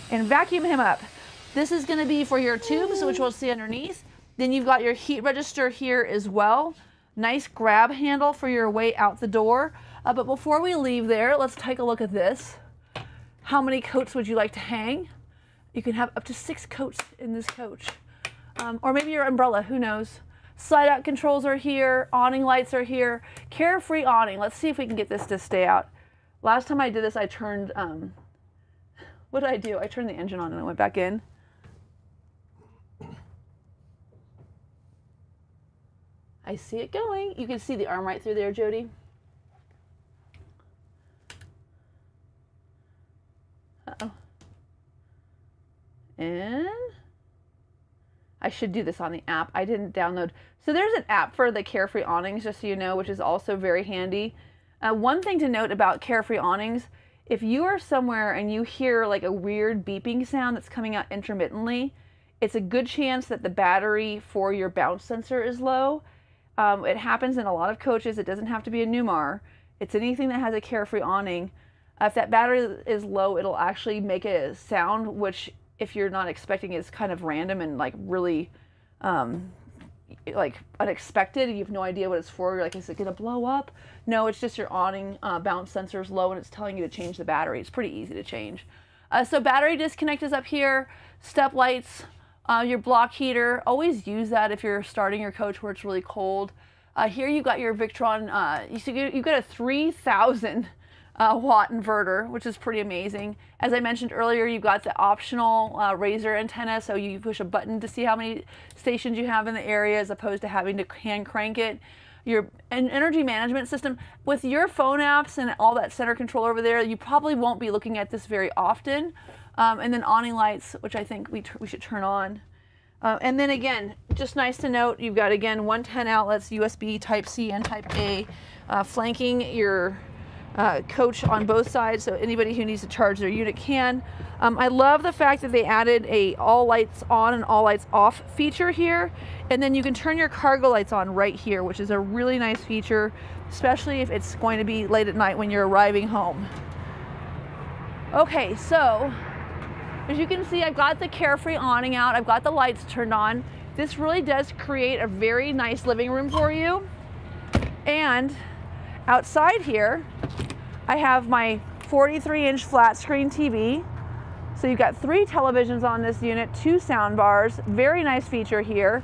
Speaker 1: and vacuum him up. This is going to be for your tubes, which we'll see underneath. Then you've got your heat register here as well. Nice grab handle for your way out the door. But before we leave there, let's take a look at this. How many coats would you like to hang? You can have up to 6 coats in this coach. Or maybe your umbrella, who knows? Slide out controls are here, awning lights are here. Carefree awning. Let's see if we can get this to stay out. Last time I did this, I turned, what did I do? I turned the engine on and it went back in. I see it going. You can see the arm right through there, Jody. Uh-oh. And I should do this on the app. I didn't download. So there's an app for the Carefree awnings, just so you know, which is also very handy. One thing to note about Carefree awnings, if you are somewhere and you hear like a weird beeping sound that's coming out intermittently, it's a good chance that the battery for your bounce sensor is low. It happens in a lot of coaches. It doesn't have to be a Newmar. It's anything that has a Carefree awning. If that battery is low, it'll actually make a sound, which if you're not expecting is kind of random and like really like unexpected. You have no idea what it's for. You're like, is it going to blow up? No, it's just your awning bounce sensor is low and it's telling you to change the battery. It's pretty easy to change. So battery disconnect is up here. Step lights. Your block heater, always use that if you're starting your coach where it's really cold. Here you've got your Victron, you've got a 3,000 watt inverter, which is pretty amazing. As I mentioned earlier, you've got the optional Razor antenna, so you push a button to see how many stations you have in the area as opposed to having to hand crank it. Your energy management system, with your phone apps and all that center control over there, you probably won't be looking at this very often. And then awning lights, which I think we should turn on. And then again, just nice to note, you've got again 110 outlets, USB Type-C and Type-A, flanking your coach on both sides, so anybody who needs to charge their unit can. I love the fact that they added a all lights on and all lights off feature here. And then you can turn your cargo lights on right here, which is a really nice feature, especially if it's going to be late at night when you're arriving home. Okay, so as you can see, I've got the Carefree awning out. I've got the lights turned on. This really does create a very nice living room for you. And outside here, I have my 43-inch flat screen TV. So you've got 3 televisions on this unit, 2 sound bars, very nice feature here.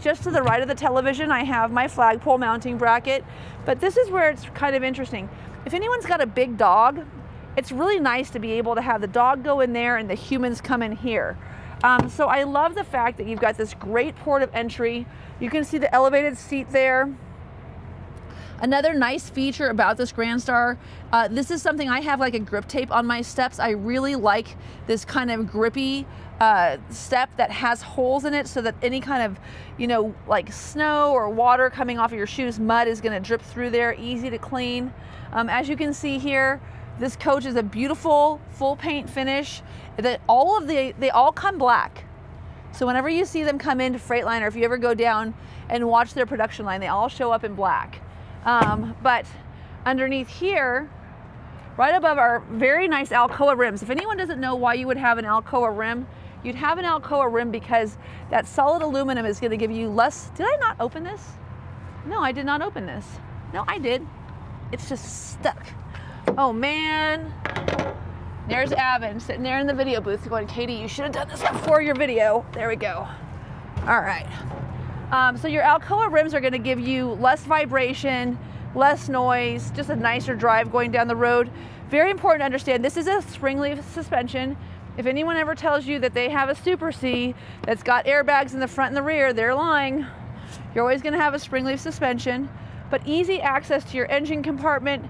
Speaker 1: Just to the right of the television, I have my flagpole mounting bracket. But this is where it's kind of interesting. If anyone's got a big dog, it's really nice to be able to have the dog go in there and the humans come in here. So I love the fact that you've got this great port of entry. You can see the elevated seat there. Another nice feature about this GrandStar, this is something I have like a grip tape on my steps. I really like this kind of grippy step that has holes in it so that any kind of, you know, like snow or water coming off of your shoes, mud is gonna drip through there, easy to clean. As you can see here, this coach is a beautiful full paint finish. They all come black. So whenever you see them come into Freightliner, if you ever go down and watch their production line, they all show up in black. But underneath here, right above our very nice Alcoa rims, if anyone doesn't know why you would have an Alcoa rim, you'd have an Alcoa rim because that solid aluminum is going to give you less. Did I not open this? No, I did not open this. No, I did. It's just stuck. Oh man. There's Avin sitting there in the video booth going, Katie, you should have done this before your video. There we go. All right. So your Alcoa rims are going to give you less vibration, less noise, just a nicer drive going down the road. Very important to understand, this is a spring leaf suspension. If anyone ever tells you that they have a Super C that's got airbags in the front and the rear, they're lying. You're always going to have a spring leaf suspension, but easy access to your engine compartment.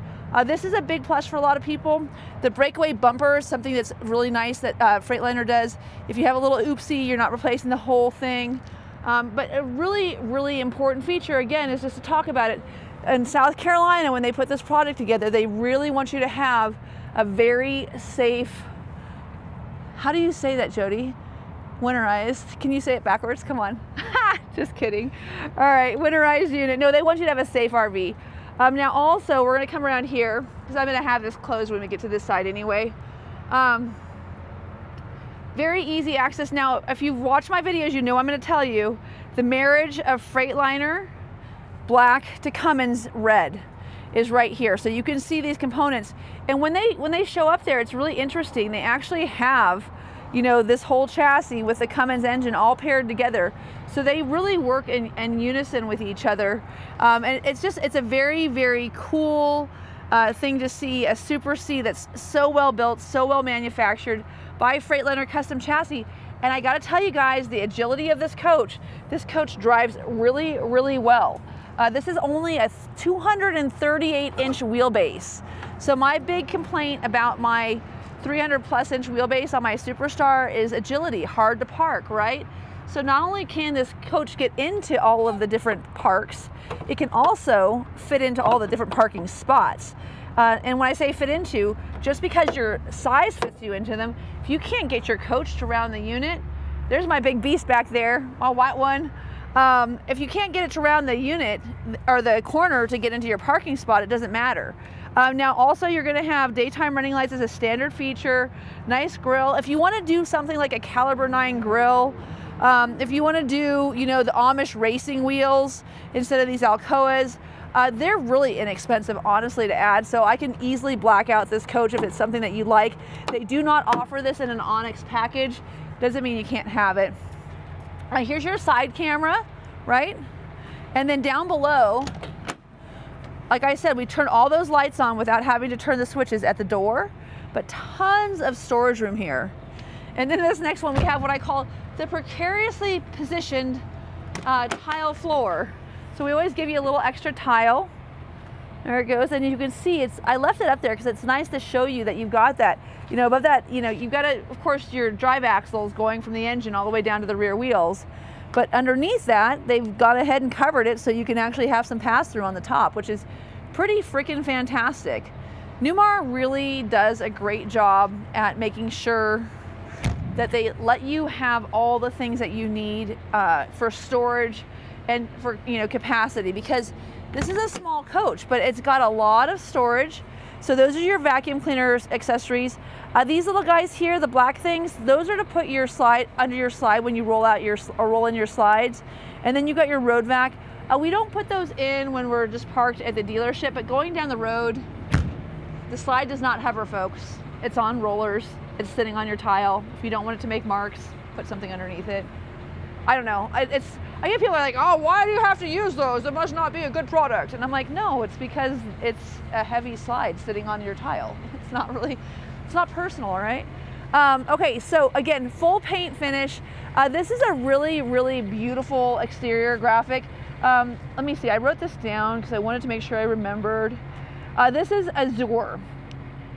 Speaker 1: This is a big plus for a lot of people. The breakaway bumper is something that's really nice that Freightliner does. If you have a little oopsie, you're not replacing the whole thing. But a really, really important feature, again, is just to talk about it. in South Carolina, when they put this product together, they really want you to have a very safe, how do you say that, Jody? Winterized. Can you say it backwards? Come on. Just kidding. All right, winterized unit. No, they want you to have a safe RV. Now also, we're gonna come around here, because I'm gonna have this closed when we get to this side anyway. Very easy access. Now, if you've watched my videos, you know I'm gonna tell you the marriage of Freightliner black to Cummins red is right here. So you can see these components. And when they show up there, it's really interesting. They actually have, you know, this whole chassis with the Cummins engine all paired together. So they really work in unison with each other. And it's a very, very cool thing to see, a Super C that's so well built, so well manufactured by Freightliner Custom Chassis. And I gotta tell you guys, the agility of this coach drives really, really well. This is only a 238-inch wheelbase. So my big complaint about my 300+ inch wheelbase on my Superstar is agility, hard to park, right? So not only can this coach get into all of the different parks, it can also fit into all the different parking spots. And when I say fit into, just because your size fits you into them, if you can't get your coach to round the unit, there's my big beast back there, my white one. If you can't get it to round the unit or the corner to get into your parking spot, it doesn't matter. Now also you're gonna have daytime running lights as a standard feature, nice grill. If you wanna do something like a Caliber 9 grill, if you wanna do, you know, the Amish racing wheels instead of these Alcoas, they're really inexpensive, honestly, to add, so I can easily black out this coach if it's something that you like. They do not offer this in an Onyx package. Doesn't mean you can't have it. Here's your side camera, right? And then down below, like I said, we turn all those lights on without having to turn the switches at the door, but tons of storage room here. And then this next one, we have what I call the precariously positioned tile floor. So we always give you a little extra tile. There it goes, and you can see I left it up there because it's nice to show you that you've got that, you know, above that, you know, you've got of course, your drive axles going from the engine all the way down to the rear wheels. But underneath that, they've gone ahead and covered it so you can actually have some pass-through on the top, which is pretty freaking fantastic. Newmar really does a great job at making sure that they let you have all the things that you need for storage and for, you know, capacity, because this is a small coach, but it's got a lot of storage. So those are your vacuum cleaners, accessories. These little guys here, the black things, those are to put your slide under your slide when you roll out roll in your slides. And then you got your road vac. We don't put those in when we're just parked at the dealership, but going down the road, the slide does not hover, folks. It's on rollers. It's sitting on your tile. If you don't want it to make marks, put something underneath it. I don't know. I get people like, oh, why do you have to use those? It must not be a good product. And I'm like, no, it's because it's a heavy slide sitting on your tile. It's not really, it's not personal, all right? Okay, so again, full paint finish. This is a really, really beautiful exterior graphic. Let me see, I wrote this down because I wanted to make sure I remembered. This is Azure.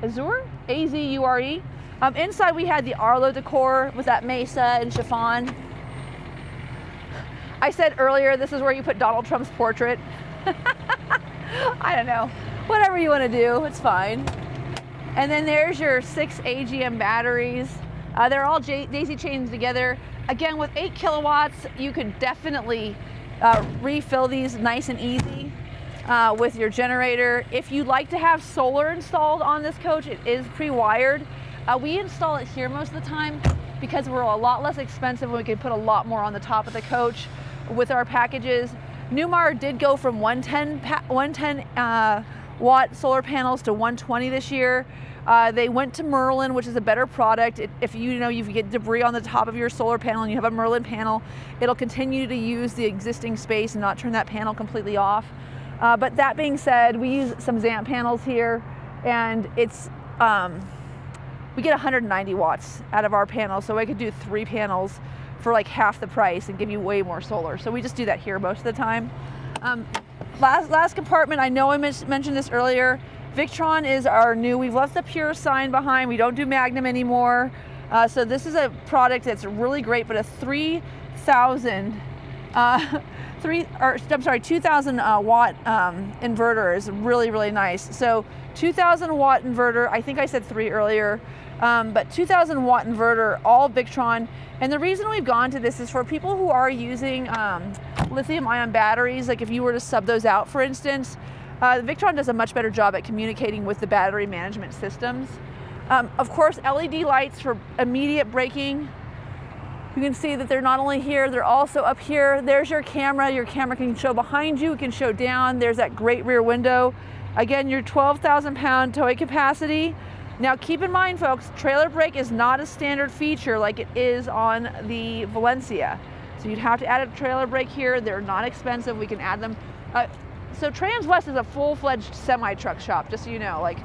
Speaker 1: Azure? A-Z-U-R-E. Inside we had the Arlo decor with that mesa and chiffon. I said earlier, this is where you put Donald Trump's portrait. I don't know, whatever you want to do, it's fine. And then there's your 6 AGM batteries. They're all daisy chained together. Again, with 8 kilowatts, you could definitely refill these nice and easy with your generator. If you'd like to have solar installed on this coach, it is pre-wired. We install it here most of the time because we're a lot less expensive and we can put a lot more on the top of the coach with our packages. Newmar did go from 110 watt solar panels to 120 this year. They went to Merlin, which is a better product. If you get debris on the top of your solar panel and you have a Merlin panel, it'll continue to use the existing space and not turn that panel completely off. But that being said, we use some Zamp panels here, and it's we get 190 watts out of our panel, so I could do 3 panels for like half the price and give you way more solar. So we just do that here most of the time. Last compartment, I know I mentioned this earlier. Victron is our new, we've left the Pure sign behind. We don't do Magnum anymore. So this is a product that's really great, but a 3,000 2000 watt inverter is really, really nice. So 2000 watt inverter, I think I said 3 earlier, but 2000 watt inverter, all Victron. And the reason we've gone to this is for people who are using lithium ion batteries, like if you were to sub those out, for instance, Victron does a much better job at communicating with the battery management systems. Of course, LED lights for immediate braking. You can see that they're not only here, they're also up here. There's your camera. Your camera can show behind you, it can show down. There's that great rear window. Again, your 12,000 pound towing capacity. Now keep in mind, folks, trailer brake is not a standard feature like it is on the Valencia. So you'd have to add a trailer brake here. They're not expensive, we can add them. So Transwest is a full-fledged semi-truck shop, just so you know. Like,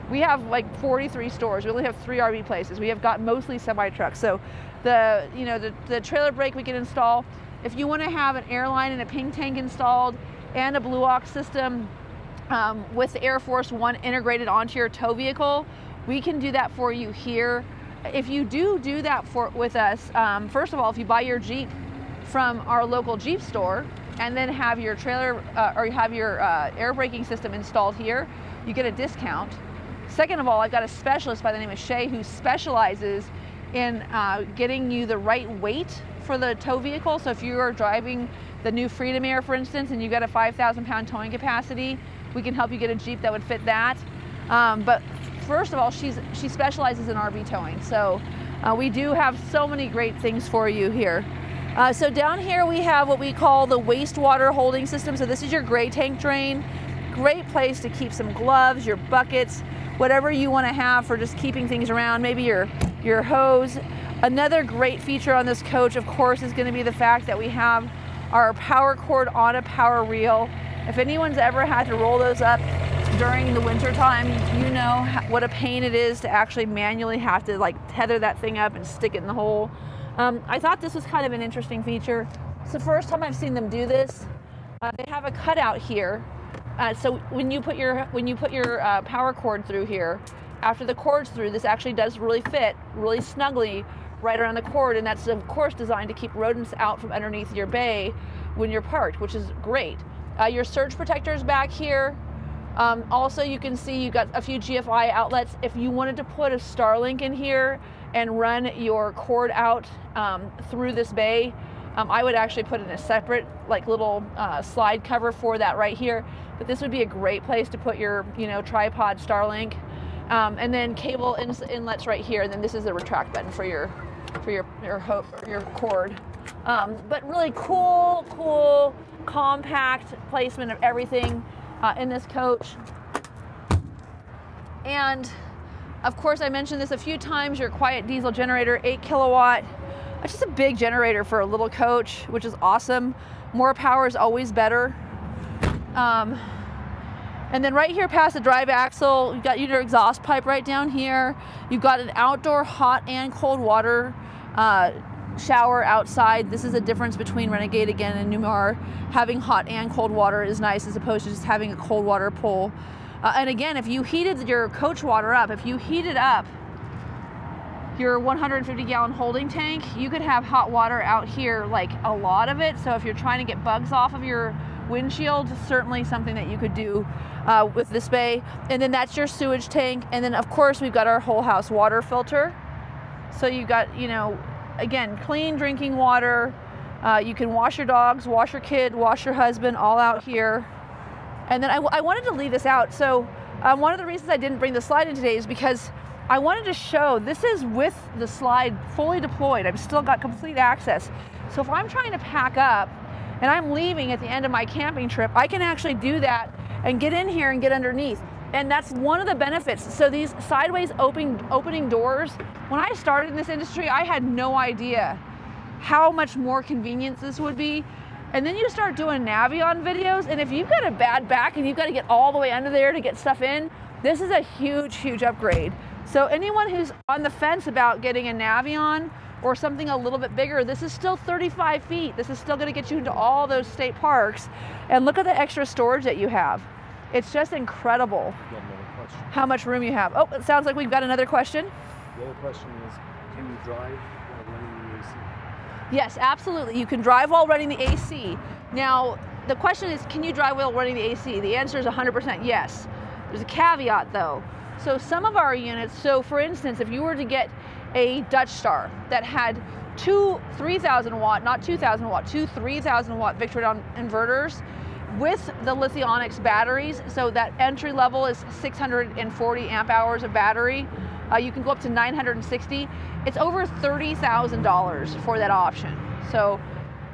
Speaker 1: we have like 43 stores. We only have 3 RV places. We have got mostly semi-trucks. So the trailer brake we can install. If you want to have an airline and a ping tank installed and a Blue Ox system with the Air Force One integrated onto your tow vehicle, we can do that for you here. If you do that with us, first of all, if you buy your Jeep from our local Jeep store and then have your trailer or you have your air braking system installed here, you get a discount. Second of all, I've got a specialist by the name of Shay who specializes in getting you the right weight for the tow vehicle. So if you are driving the new Freedom Air, for instance, and you've got a 5,000 pound towing capacity, we can help you get a Jeep that would fit that. But first of all, she specializes in RV towing. So we do have so many great things for you here. So down here we have what we call the wastewater holding system. So this is your gray tank drain. Great place to keep some gloves, your buckets, whatever you want to have for just keeping things around, maybe your hose. Another great feature on this coach, of course, is going to be the fact that we have our power cord on a power reel. If anyone's ever had to roll those up during the winter time, you know what a pain it is to actually manually have to like tether that thing up and stick it in the hole. I thought this was kind of an interesting feature. It's the first time I've seen them do this. They have a cutout here. So when you put your power cord through here, after the cord's through, this actually does really fit really snugly right around the cord, and that's of course designed to keep rodents out from underneath your bay when you're parked, which is great. Your surge protectors back here. Also, you can see you've got a few GFI outlets. If you wanted to put a Starlink in here and run your cord out through this bay, I would actually put in a separate like little slide cover for that right here. But this would be a great place to put your tripod Starlink. And then cable inlets right here, and then this is the retract button for your cord. But really cool, compact placement of everything in this coach. And of course, I mentioned this a few times, your quiet diesel generator, 8 kilowatt. It's just a big generator for a little coach, which is awesome. More power is always better. And then right here past the drive axle, you've got your exhaust pipe right down here. You've got an outdoor hot and cold water shower outside. This is a difference between Renegade again and Newmar. Having hot and cold water is nice as opposed to just having a cold water pool. And again, if you heated your coach water up, if you heated up your 150 gallon holding tank, you could have hot water out here, like a lot of it. So if you're trying to get bugs off of your windshield, certainly something that you could do with this bay. And then that's your sewage tank. And then of course we've got our whole house water filter. So you've got, again, clean drinking water. You can wash your dogs, wash your kid, wash your husband, all out here. And then I wanted to leave this out. So one of the reasons I didn't bring the slide in today is because I wanted to show this is with the slide fully deployed. I've still got complete access. So if I'm trying to pack up and I'm leaving at the end of my camping trip, I can actually do that and get in here and get underneath. And that's one of the benefits. So these sideways opening doors, when I started in this industry, I had no idea how much more convenient this would be. And then you start doing Navion videos, and if you've got a bad back and you've got to get all the way under there to get stuff in, this is a huge upgrade. So anyone who's on the fence about getting a Navion or something a little bit bigger, this is still 35 feet. This is still going to get you into all those state parks. And look at the extra storage that you have. It's just incredible how much room you have. Oh, it sounds like we've got another question.
Speaker 2: The other question is, can you drive while running the AC?
Speaker 1: Yes, absolutely. You can drive while running the AC. Now, the question is, can you drive while running the AC? The answer is 100% yes. There's a caveat though. So some of our units, so for instance, if you were to get a Dutch Star that had two 3,000 watt, not 2,000 watt, two 3,000 watt Victron inverters with the Lithionics batteries, so that entry level is 640 amp hours of battery. You can go up to 960. It's over $30,000 for that option. So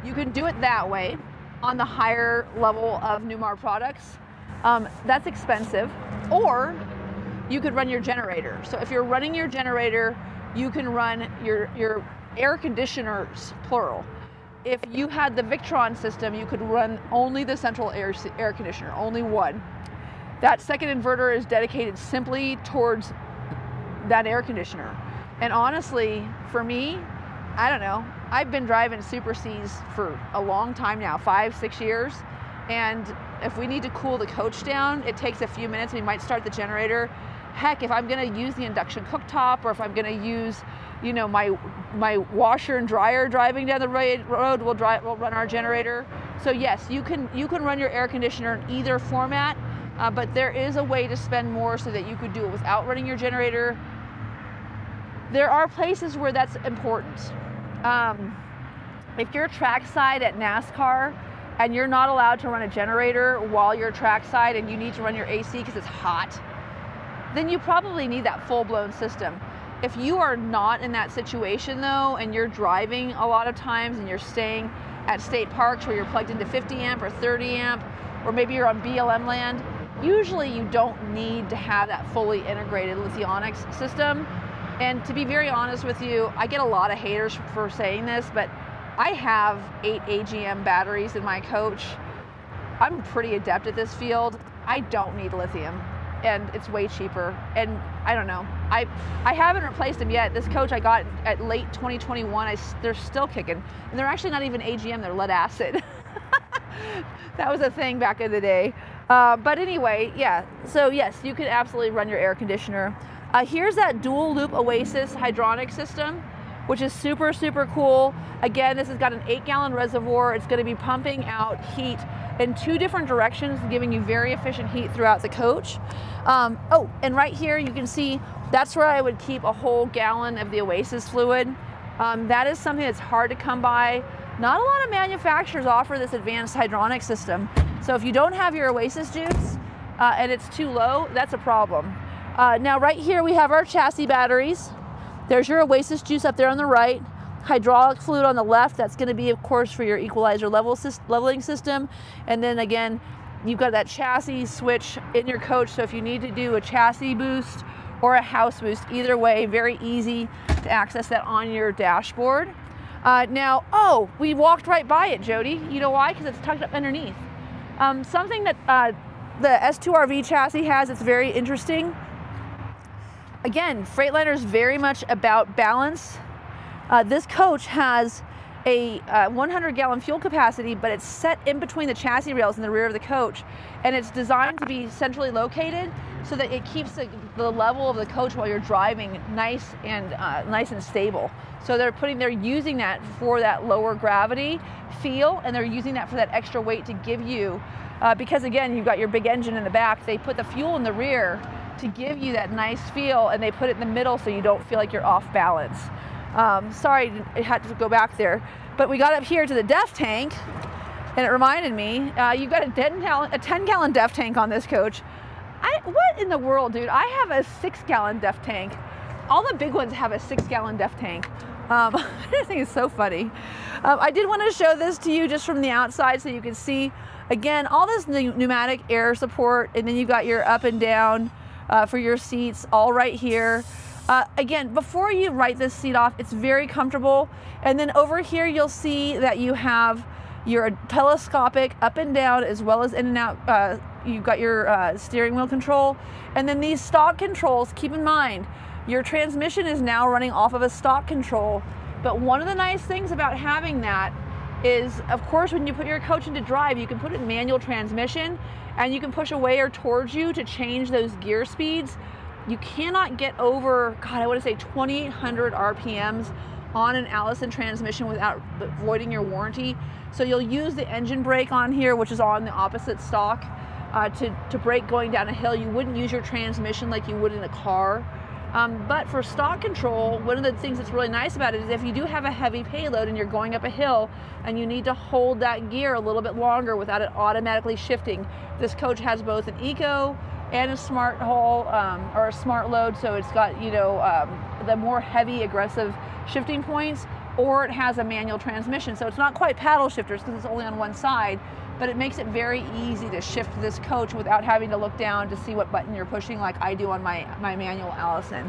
Speaker 1: you can do it that way on the higher level of Newmar products. That's expensive. Or you could run your generator. So if you're running your generator, you can run your air conditioners, plural. If you had the Victron system, you could run only the central air conditioner, only one. That second inverter is dedicated simply towards that air conditioner. And honestly, for me, I don't know, I've been driving Super Cs for a long time now, 5-6 years. And if we need to cool the coach down, it takes a few minutes. We might start the generator. Heck, if I'm gonna use the induction cooktop, or if I'm gonna use, you know, my washer and dryer driving down the road, we'll run our generator. So yes, you can run your air conditioner in either format, but there is a way to spend more so that you could do it without running your generator. There are places where that's important. If you're trackside at NASCAR and you're not allowed to run a generator while you're trackside and you need to run your AC because it's hot, then you probably need that full-blown system. If you are not in that situation though, and you're driving a lot of times and you're staying at state parks where you're plugged into 50 amp or 30 amp, or maybe you're on BLM land, usually you don't need to have that fully integrated Lithionics system. And to be very honest with you, I get a lot of haters for saying this, but I have 8 AGM batteries in my coach. I'm pretty adept at this field. I don't need lithium, and it's way cheaper. And I don't know, I haven't replaced them yet. This coach I got at late 2021, they're still kicking. And they're actually not even AGM, they're lead acid. That was a thing back in the day. But anyway, yeah, so yes, you can absolutely run your air conditioner. Here's that dual loop Oasis hydronic system, which is super, super cool. Again, this has got an 8-gallon reservoir. It's gonna be pumping out heat in 2 different directions, giving you very efficient heat throughout the coach. Oh, and right here you can see that's where I would keep a whole gallon of the Oasis fluid. That is something that's hard to come by. Not a lot of manufacturers offer this advanced hydronic system. So if you don't have your Oasis juice and it's too low, that's a problem. Now right here we have our chassis batteries. There's your Oasis juice up there on the right. Hydraulic fluid on the left. That's going to be, of course, for your equalizer leveling system. And then again, you've got that chassis switch in your coach. So if you need to do a chassis boost or a house boost, either way, very easy to access that on your dashboard. Now, oh, we walked right by it, Jody. You know why? Because it's tucked up underneath. Something that the S2RV chassis has, it's very interesting. Again, Freightliner is very much about balance. This coach has a 100-gallon fuel capacity, but it's set in between the chassis rails in the rear of the coach, and it's designed to be centrally located so that it keeps the level of the coach while you're driving nice and stable. So they're using that for that lower gravity feel, and they're using that for that extra weight to give you, because again, you've got your big engine in the back. They put the fuel in the rear to give you that nice feel, and they put it in the middle so you don't feel like you're off balance. Sorry, it had to go back there. But we got up here to the DEF tank, and it reminded me, you've got a 10-gallon DEF tank on this coach. What in the world, dude? I have a 6-gallon DEF tank. All the big ones have a 6-gallon DEF tank. I think it's so funny. I did want to show this to you just from the outside so you can see, again, all this pneumatic air support, and then you've got your up and down for your seats all right here. Again, before you write this seat off, it's very comfortable. And then over here, you'll see that you have your telescopic up and down as well as in and out. You've got your steering wheel control. And then these stock controls, keep in mind, your transmission is now running off of a stock control. But one of the nice things about having that is, of course, when you put your coach into drive, you can put it in manual transmission, and you can push away or towards you to change those gear speeds. You cannot get over, God, I want to say 2,800 RPMs on an Allison transmission without voiding your warranty. So you'll use the engine brake on here, which is on the opposite stalk, to brake going down a hill. You wouldn't use your transmission like you would in a car. But for stock control, one of the things that's really nice about it is if you do have a heavy payload and you're going up a hill and you need to hold that gear a little bit longer without it automatically shifting, this coach has both an eco and a smart haul, or a smart load, so it's got, you know, the more heavy aggressive shifting points, or it has a manual transmission. So it's not quite paddle shifters because it's only on one side, but it makes it very easy to shift this coach without having to look down to see what button you're pushing like I do on my manual Allison.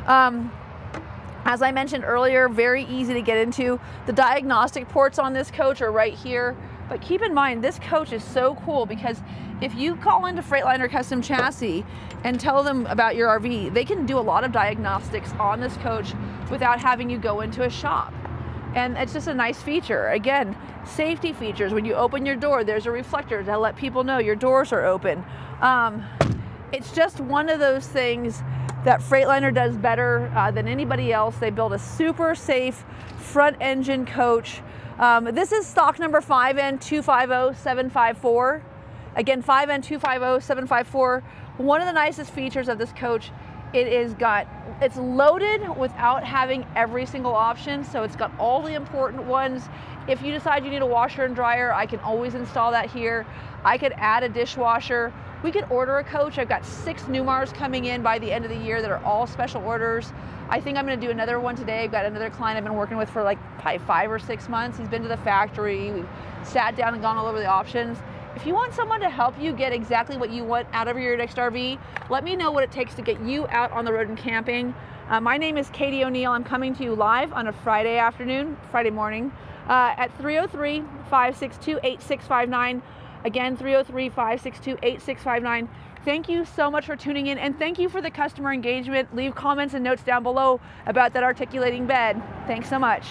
Speaker 1: As I mentioned earlier, very easy to get into. The diagnostic ports on this coach are right here, but keep in mind this coach is so cool because if you call into Freightliner Custom Chassis and tell them about your RV, they can do a lot of diagnostics on this coach without having you go into a shop. And it's just a nice feature. Again, safety features. When you open your door, there's a reflector to let people know your doors are open. It's just one of those things that Freightliner does better than anybody else. They build a super safe front engine coach. This is stock number 5N250754. Again, 5N250754. One of the nicest features of this coach, it's loaded without having every single option, so it's got all the important ones. If you decide you need a washer and dryer, I can always install that here. I could add a dishwasher. We could order a coach. I've got 6 Newmars coming in by the end of the year that are all special orders. I think I'm gonna do another one today. I've got another client I've been working with for like probably 5 or 6 months. He's been to the factory. We've sat down and gone all over the options. If you want someone to help you get exactly what you want out of your next RV, let me know what it takes to get you out on the road and camping. My name is Katie O'Neill. I'm coming to you live on a Friday morning at 303-562-8659. Again, 303-562-8659. Thank you so much for tuning in, and thank you for the customer engagement. Leave comments and notes down below about that articulating bed. Thanks so much.